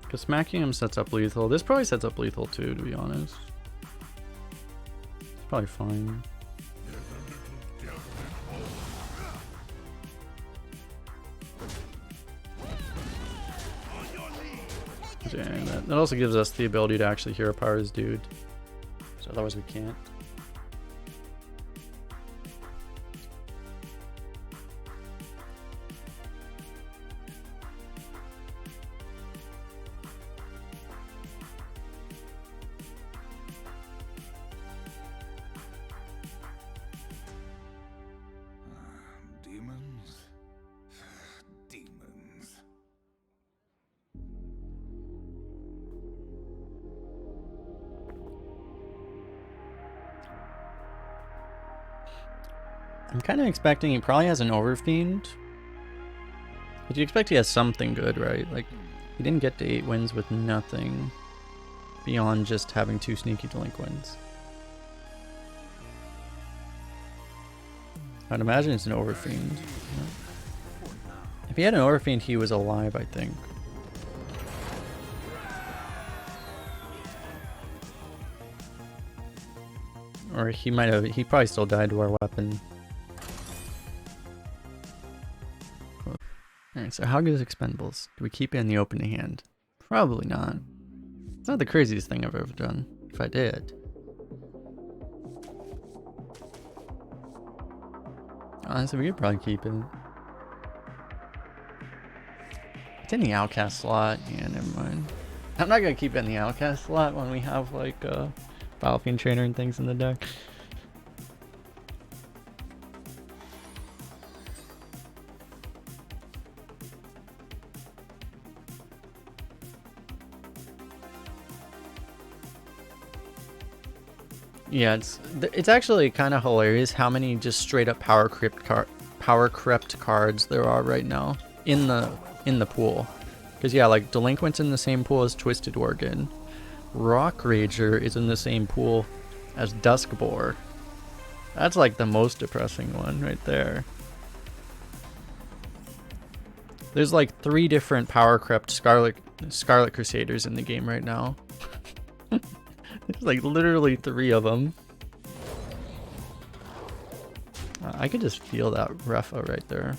Because smacking him sets up lethal. This probably sets up lethal too, to be honest. It's probably fine. Dang, that also gives us the ability to actually hero power his dude. So otherwise we can't. Demons? Demons. I'm kind of expecting he probably has an Overfiend. But you expect he has something good, right? Like, he didn't get to 8 wins with nothing beyond just having 2 sneaky delinquents. I'd imagine it's an Overfiend. Yeah. If he had an Overfiend, he was alive, I think. Or he might have, he probably still died to our weapon. Alright, so how good is Expendables? Do we keep it in the opening hand? Probably not. It's not the craziest thing I've ever done, if I did. Honestly, we could probably keep it. It's in the outcast slot. Yeah, never mind. I'm not gonna keep it in the outcast slot when we have like Battlefield Trainer and things in the deck. Yeah, it's actually kind of hilarious how many just straight up power crept cards there are right now in the pool. Because yeah, like Delinquent's in the same pool as Twisted Organ. Rock Rager is in the same pool as Duskboar. That's like the most depressing one right there. There's like 3 different power crept Scarlet Crusaders in the game right now. There's like literally 3 of them. I could just feel that Refa right there.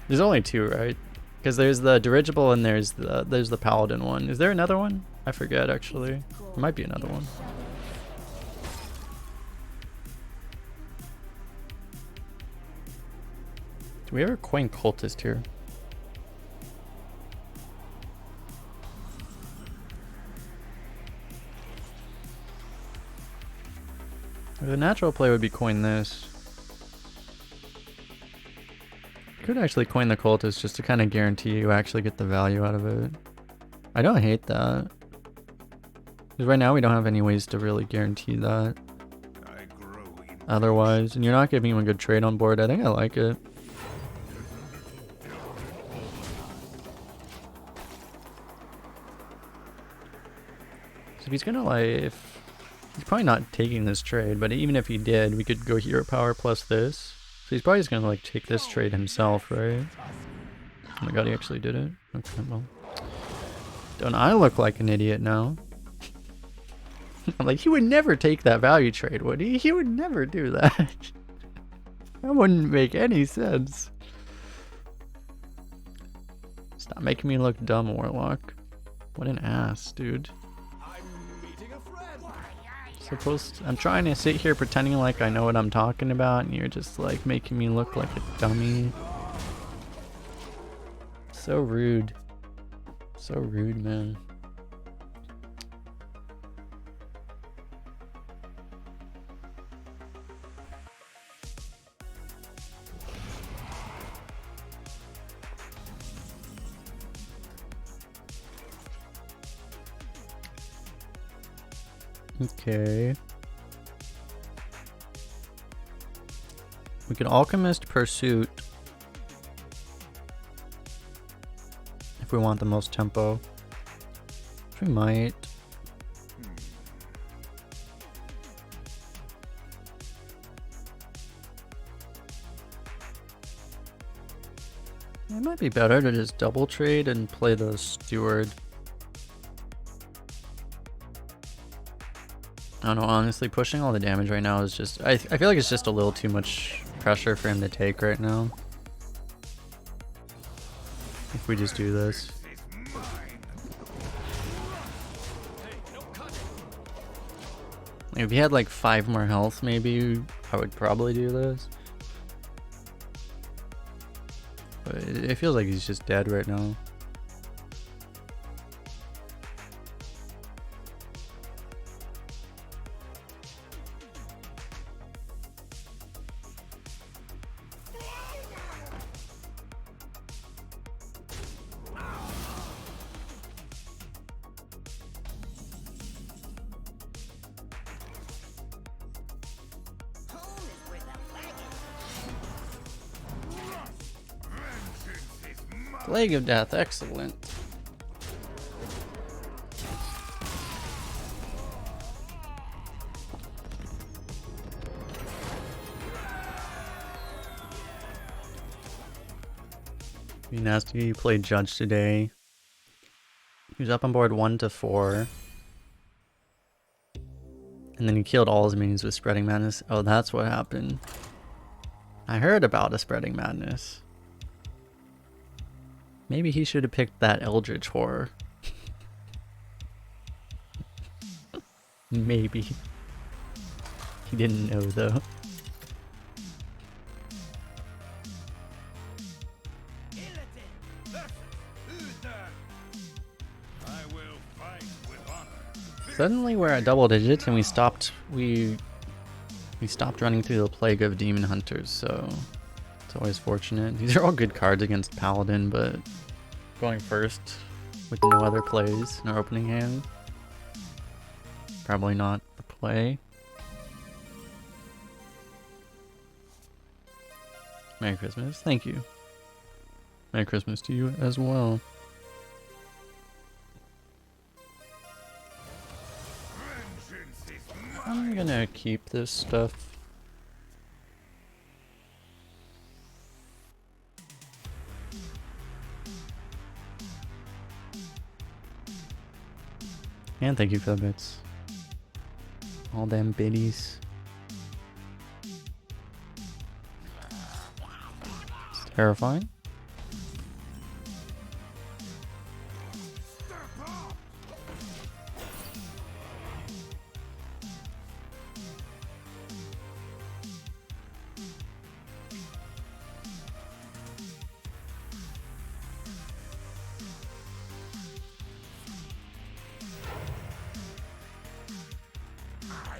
There's only 2, right? Because there's the dirigible and there's the paladin one. Is there another one? I forget actually. There might be another one. Do we ever coin cultist here? The natural play would be coin this. Could actually coin the cultist just to kind of guarantee you actually get the value out of it. I don't hate that. Because right now we don't have any ways to really guarantee that. Otherwise, and you're not giving him a good trade on board. I think I like it. So if he's gonna like, he's probably not taking this trade, but even if he did, we could go hero power plus this. So he's probably just gonna like take this trade himself, right? Oh my god, he actually did it. Okay, well. Don't I look like an idiot now? Like, he would never take that value trade, would he? He would never do that. That wouldn't make any sense. Stop making me look dumb, Warlock. What an ass, dude. I'm trying to sit here pretending like I know what I'm talking about, and you're just like making me look like a dummy. So rude. So rude, man. Okay. We could Alchemist Pursuit if we want the most tempo. Which we might. It might be better to just double trade and play the Steward. I don't know, honestly, pushing all the damage right now is just... I feel like it's just a little too much pressure for him to take right now. If we just do this. If he had like 5 more health, maybe I would probably do this. But it feels like he's just dead right now. Plague of Death, excellent. Be nasty, you played Judge today. He was up on board 1 to 4. And then he killed all his minions with Spreading Madness. Oh, that's what happened. I heard about a Spreading Madness. Maybe he should have picked that Eldritch Horror. Maybe. He didn't know though. Suddenly we're at double digits and we stopped running through the Plague of Demon Hunters, so it's always fortunate. These are all good cards against Paladin, but going first with no other plays in our opening hand, probably not the play. Merry Christmas. Thank you. Merry Christmas to you as well. I'm gonna keep this stuff. And thank you for the bits. All them biddies. It's terrifying.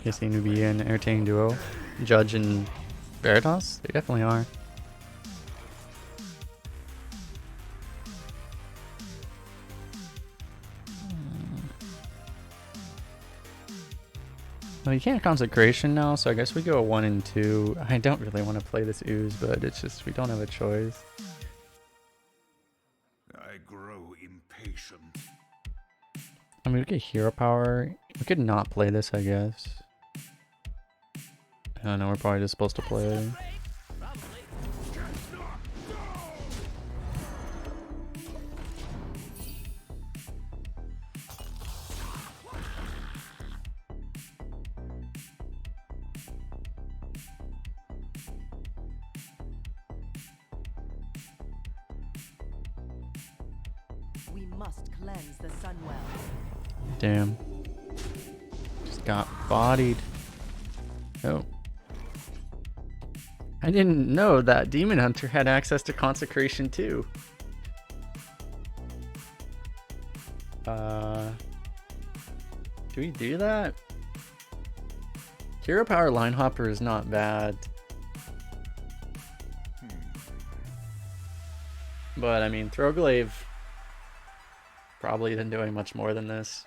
They seem to be an entertaining duo. Judge and Veritas? They definitely are. Well, you can't Consecration now, so I guess we go 1 and 2. I don't really want to play this Ooze, but it's just, we don't have a choice. I grow impatient. I mean, we could Hero Power. We could not play this, I guess. I don't know, we're probably just supposed to play it. We must cleanse the Sunwell. Damn. Just got bodied. Oh. I didn't know that Demon Hunter had access to Consecration too. Do we do that? Hero Power Line Hopper is not bad. But I mean, Throwglaive probably isn't doing much more than this.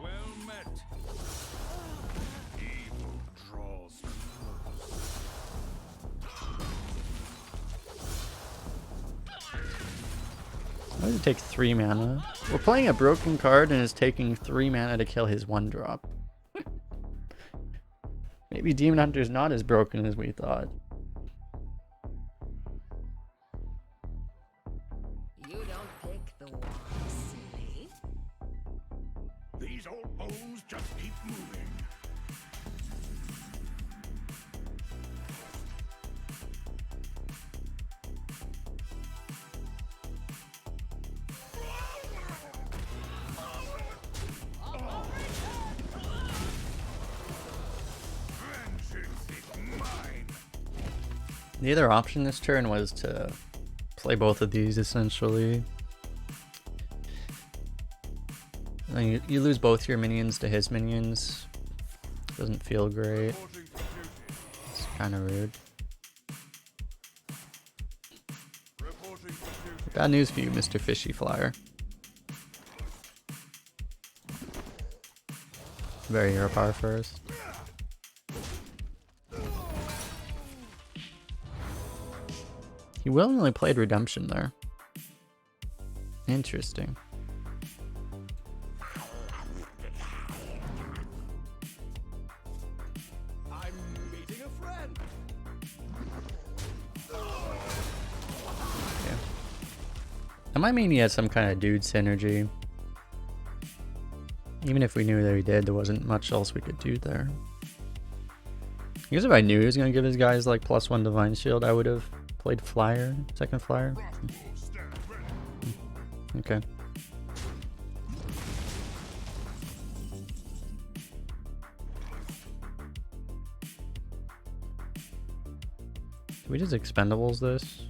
Well met. Evil draws Why does it take 3 mana? We're playing a broken card and it's taking 3 mana to kill his 1-drop. Maybe Demon Hunter's not as broken as we thought. You don't pick the one, silly. These The other option this turn was to play both of these essentially. And then you lose both your minions to his minions. Doesn't feel great. It's kind of rude. Bad news for you, Mr. Fishy Flyer. Very hero power first. He willingly played Redemption there. Interesting. I'm meeting a friend. Yeah. That might mean he had some kind of dude synergy. Even if we knew that he did, there wasn't much else we could do there. I guess if I knew he was going to give his guys like +1 Divine Shield, I would have played Flyer, second Flyer. Okay. Do we just Expendables this?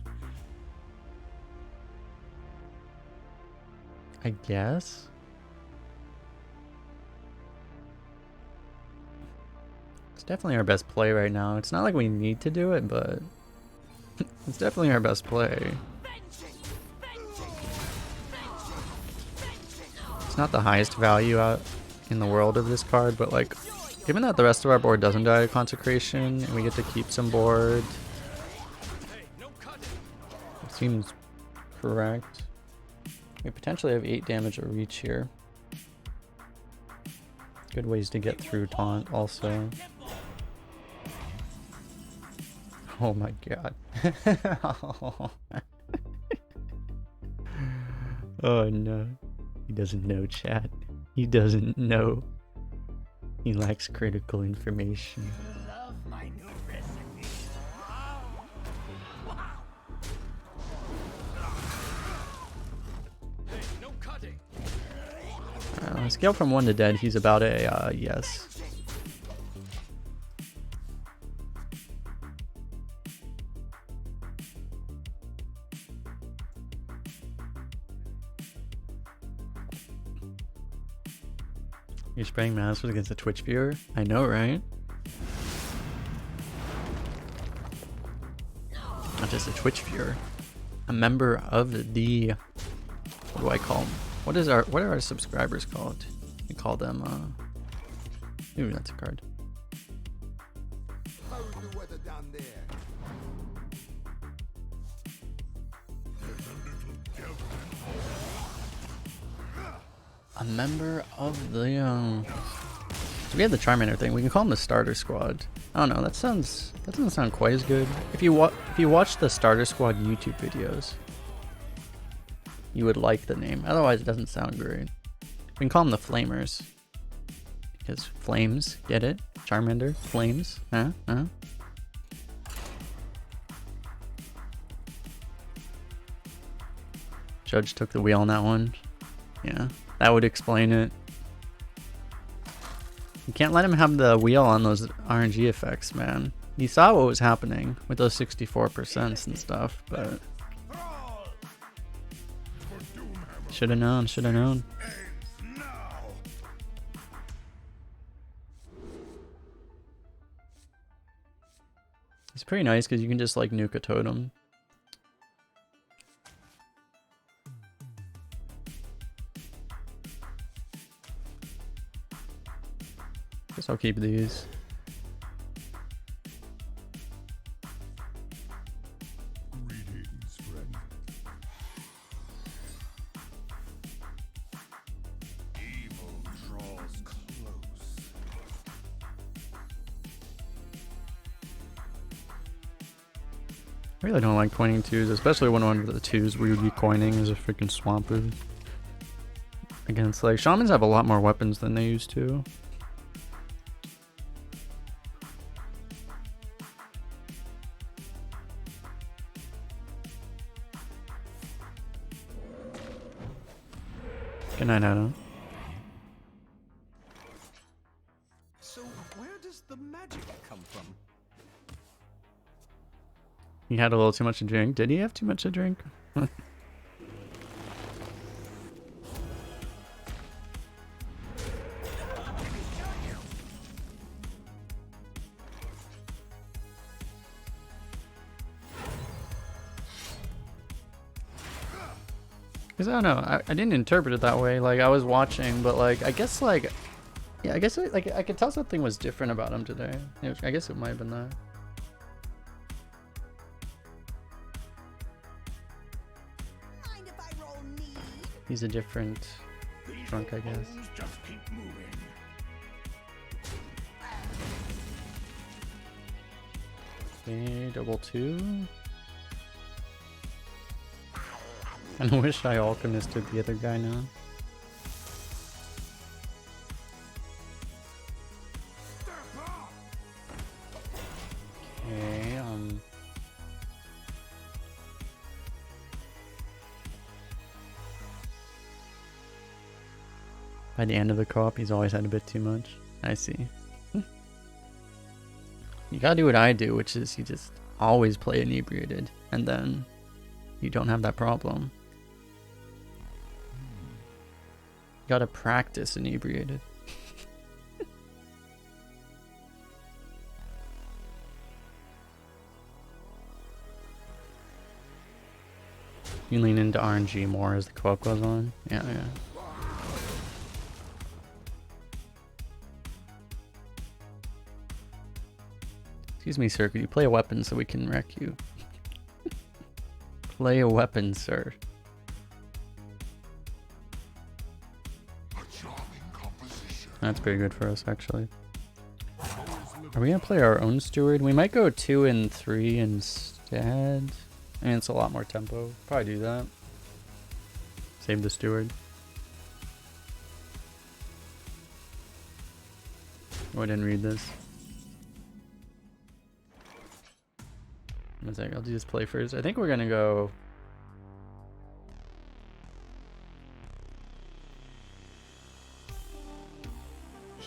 I guess? It's definitely our best play right now. It's not like we need to do it, but it's definitely our best play. It's not the highest value out in the world of this card, but like, given that the rest of our board doesn't die to Consecration and we get to keep some board, it seems correct. We potentially have 8 damage of reach here. Good ways to get through taunt also. Oh my god. Oh no. He doesn't know, chat. He doesn't know. He lacks critical information. You love my new recipe. Hey, no cutting. Scale from 1 to dead, he's about a yes. You're spraying masters against a Twitch viewer? I know, right? Not just a Twitch viewer. A member of the... What do I call them? What are our subscribers called? We call them, ooh, that's a card. How's the weather down there? A member of the, so we have the Charmander thing. We can call them the starter squad. I don't know. That doesn't sound quite as good. If you watch the starter squad YouTube videos, you would like the name. Otherwise, it doesn't sound great. We can call them the Flamers, because flames. Get it? Charmander, flames. Huh? Huh? Judge took the wheel on that one. Yeah. That would explain it. You can't let him have the wheel on those RNG effects, man. You saw what was happening with those 64% and stuff, but... Should've known, should've known. It's pretty nice because you can just like nuke a totem. Guess I'll keep these. Greetings, friend. Evil draws close. I really don't like coining twos, especially when one of the twos we would be coining is a freaking Swampert. Against, like, Shamans have a lot more weapons than they used to. Good night, Adam. So where does the magic come from? He had a little too much to drink. Did he have too much to drink? Because I don't know, I didn't interpret it that way. Like, I was watching, but like, I guess like, yeah, I guess like I could tell something was different about him today. I guess it might have been that. Mind if I roll need? He's a different drunk, I guess. Just keep moving. Okay, double two. I wish I alchemisted the other guy now. Okay, by the end of the co-op, he's always had a bit too much. I see. You gotta do what I do, which is you just always play inebriated, and then you don't have that problem. You gotta practice inebriated. You lean into RNG more as the co-op goes on. Yeah. Excuse me, sir, could you play a weapon so we can wreck you? Play a weapon, sir. That's pretty good for us, actually. Are we gonna play our own steward? We might go 2 and 3 instead. I mean, it's a lot more tempo. Probably do that. Save the steward. Oh, I didn't read this. One sec, I'll do this play first. I think we're gonna go...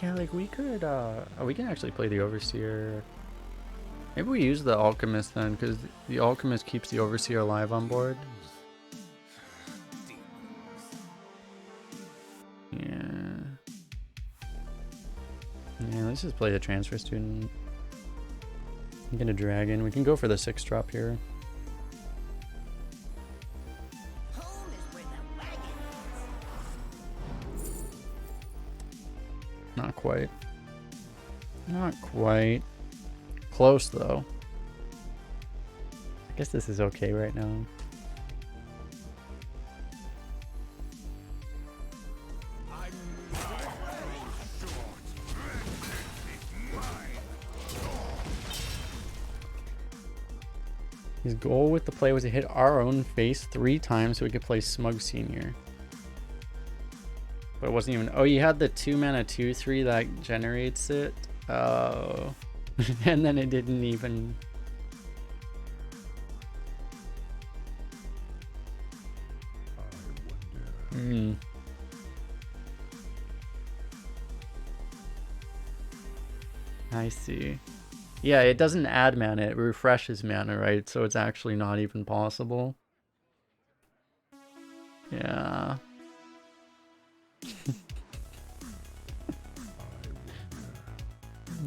Yeah, like we could, we can actually play the Overseer. Maybe we use the Alchemist then, because the Alchemist keeps the Overseer alive on board. Yeah. Yeah, let's just play the Transfer Student. Get a dragon. We can go for the 6 drop here. Home is where the wagon is. Not quite. Not quite. Close though. I guess this is okay right now. His goal with the play was to hit our own face 3 times so we could play Smug Senior. But it wasn't even... Oh, you had the 2 mana 2/3 that generates it. Oh. And then it didn't even... Hmm. I see. Yeah, it doesn't add mana, it refreshes mana, right? So it's actually not even possible. Yeah.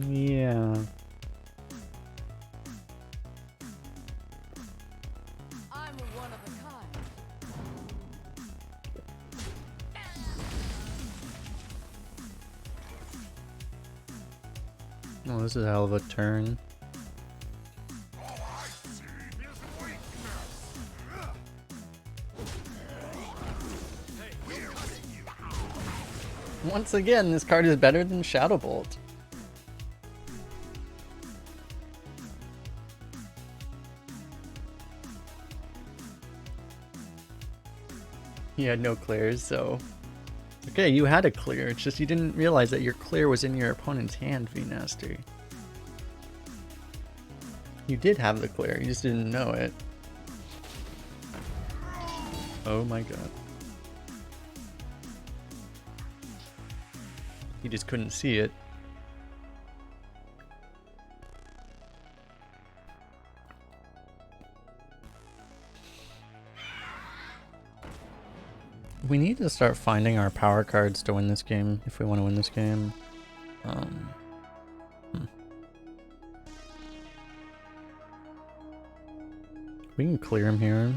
Yeah. I'm one of a kind. Oh, this is a hell of a turn. Once again, this card is better than Shadow Bolt. He had no clears, so... Okay, you had a clear, it's just you didn't realize that your clear was in your opponent's hand, V-Nasty. You did have the clear, you just didn't know it. Oh my god. You just couldn't see it. We need to start finding our power cards to win this game if we want to win this game. We can clear him here.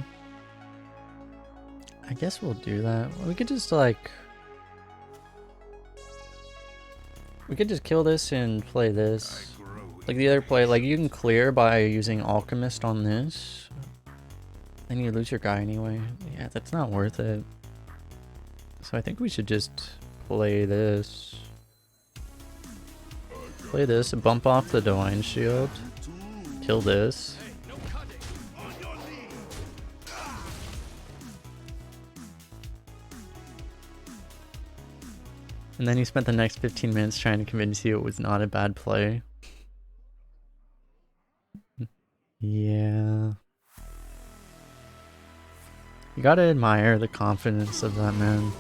I guess we'll do that. We could just like... We could just kill this and play this. Like the other play, like you can clear by using Alchemist on this. Then you lose your guy anyway. Yeah, that's not worth it. So I think we should just play this. Play this, bump off the Divine Shield. Kill this. And then he spent the next 15 minutes trying to convince you it was not a bad play. Yeah. You gotta admire the confidence of that man.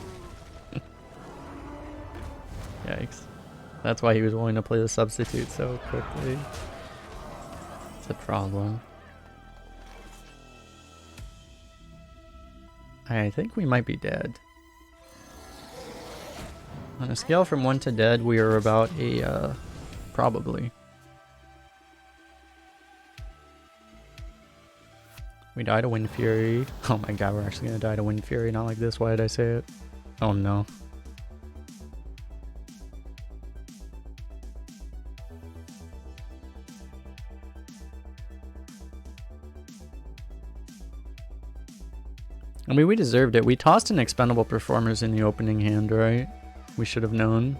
Yikes. That's why he was willing to play the substitute so quickly. It's a problem. I think we might be dead. On a scale from 1 to dead, we are about a, probably. We die to Win Fury. Oh my god, we're actually gonna die to Win Fury, not like this. Why did I say it? Oh no. I mean, we deserved it. We tossed in expendable performers in the opening hand, right? We should have known.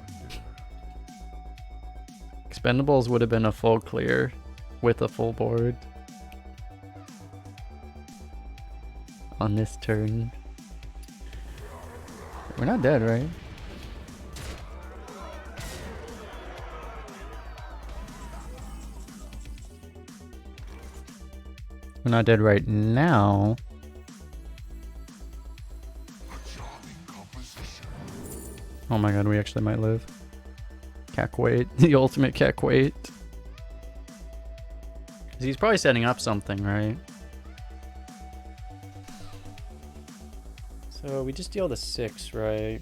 Expendables would have been a full clear with a full board on this turn. We're not dead, right? We're not dead right now. Oh my god, we actually might live. Cack wait. The ultimate cack wait. He's probably setting up something, right? So we just deal the 6, right?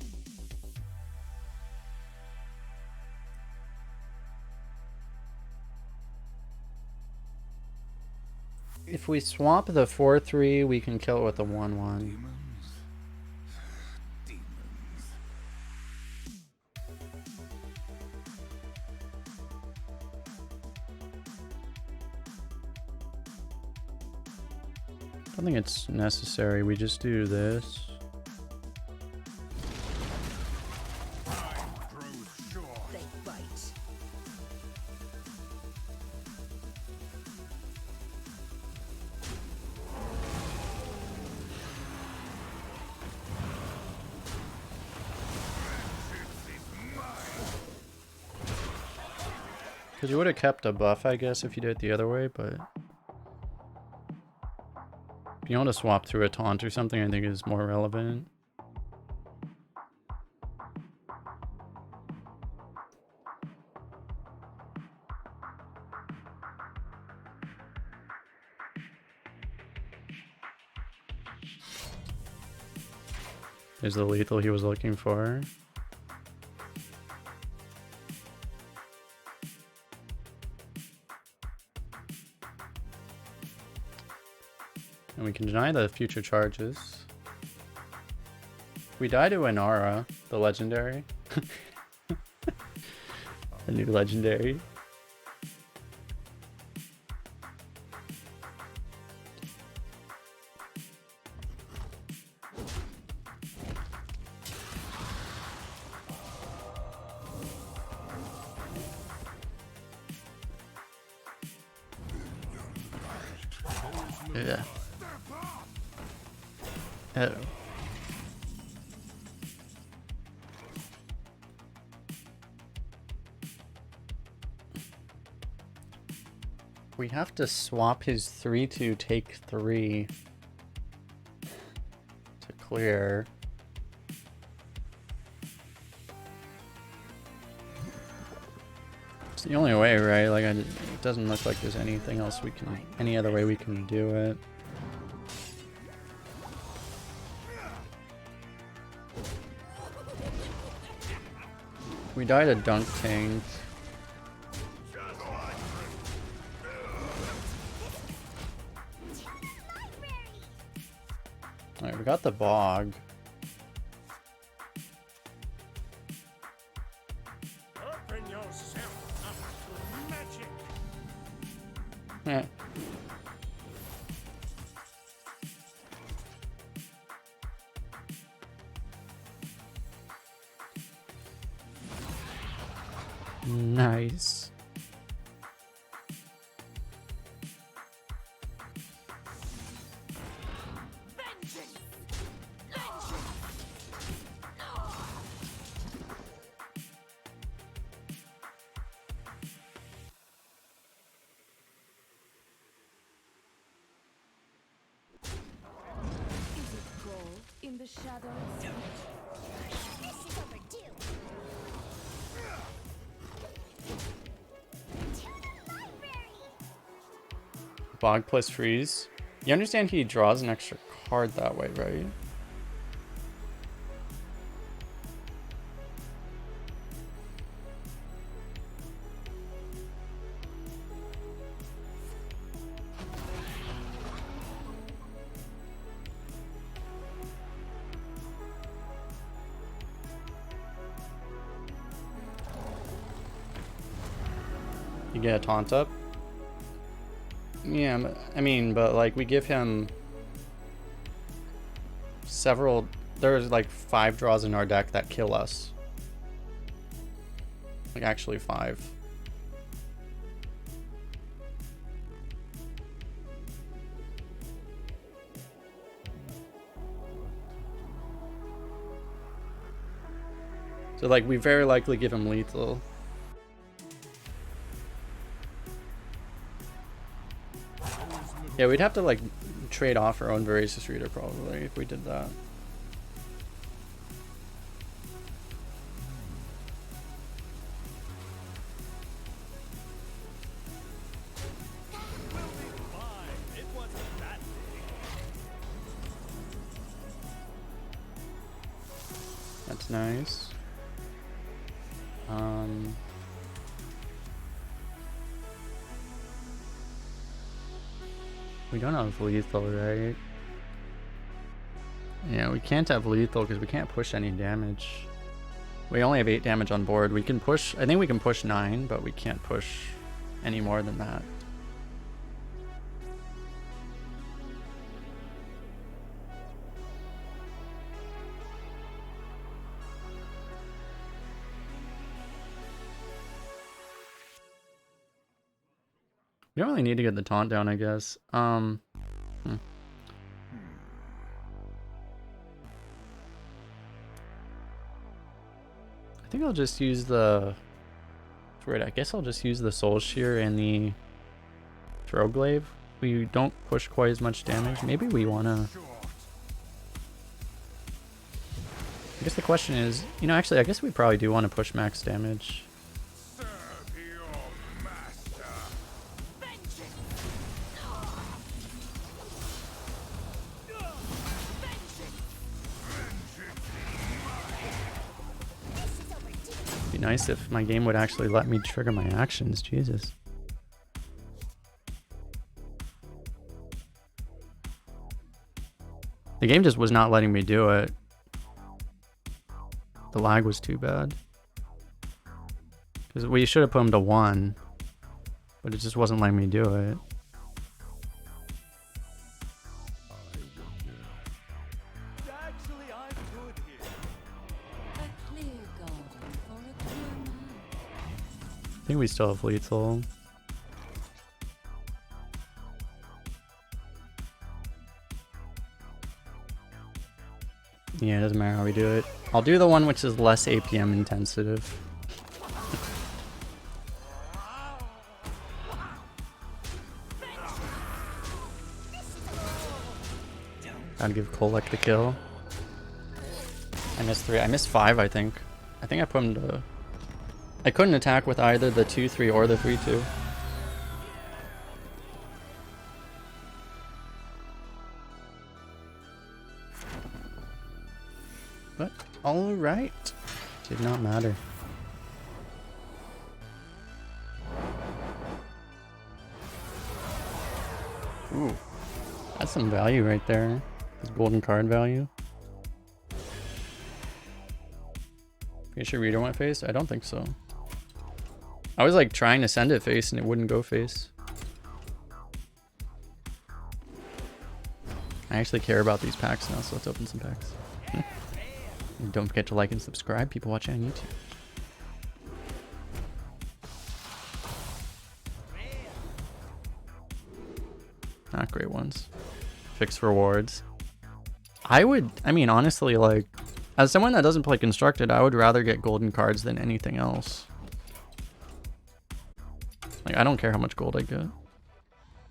If we swap the 4-3, we can kill it with a 1-1. I don't think it's necessary. We just do this. Because you would have kept a buff, I guess, if you did it the other way, but... If you want to swap through a taunt or something, I think is more relevant. Is the lethal he was looking for. And we can deny the future charges. We die to Inara, the legendary. The new legendary. Yeah. Oh. We have to swap his 3 to take 3 to clear. It's the only way, right? Like, it doesn't look like there's anything else we can, any other way we can do it. We died a dunk tank. Alright, we got the bog. Open yourself up to magic. Eh. Nice. Is it gold in the shadows? This is overdue. To the library. Bog plus freeze. You understand he draws an extra card that way, right? You get a taunt up? Yeah, I mean, but like we give him several, there's like 5 draws in our deck that kill us. Like actually 5. So like we very likely give him lethal. Yeah, we'd have to like trade off our own Voracious Reader probably if we did that. It wasn't that big. That's nice. We don't have lethal, right? Yeah, we can't have lethal because we can't push any damage. We only have 8 damage on board. We can push, I think we can push 9, but we can't push any more than that. We don't really need to get the taunt down, I guess. I think I'll just use the... Right, I guess I'll just use the Soul Shear and the Throglaive. We don't push quite as much damage. Maybe we want to... I guess the question is... You know, actually, I guess we probably do want to push max damage. Be nice if my game would actually let me trigger my actions. Jesus. The game just was not letting me do it. The lag was too bad. Because we should have put him to 1, but it just wasn't letting me do it. Actually, I'm good here. A clear garden for a clear mind. I think we still have lethal. Yeah, it doesn't matter how we do it. I'll do the one which is less APM intensive. I'd give Kolek the kill. I missed 3. I missed 5, I think. I think I put him to... I couldn't attack with either the 2-3 or the 3-2. But, alright. Did not matter. Ooh. That's some value right there. This golden card value. You sure reader went face? I don't think so. I was like trying to send it face and it wouldn't go face. I actually care about these packs now, so let's open some packs. And don't forget to like and subscribe, people watching on YouTube. Not great ones. Fixed rewards. I mean, honestly, like, as someone that doesn't play Constructed, I would rather get golden cards than anything else. Like, I don't care how much gold I get.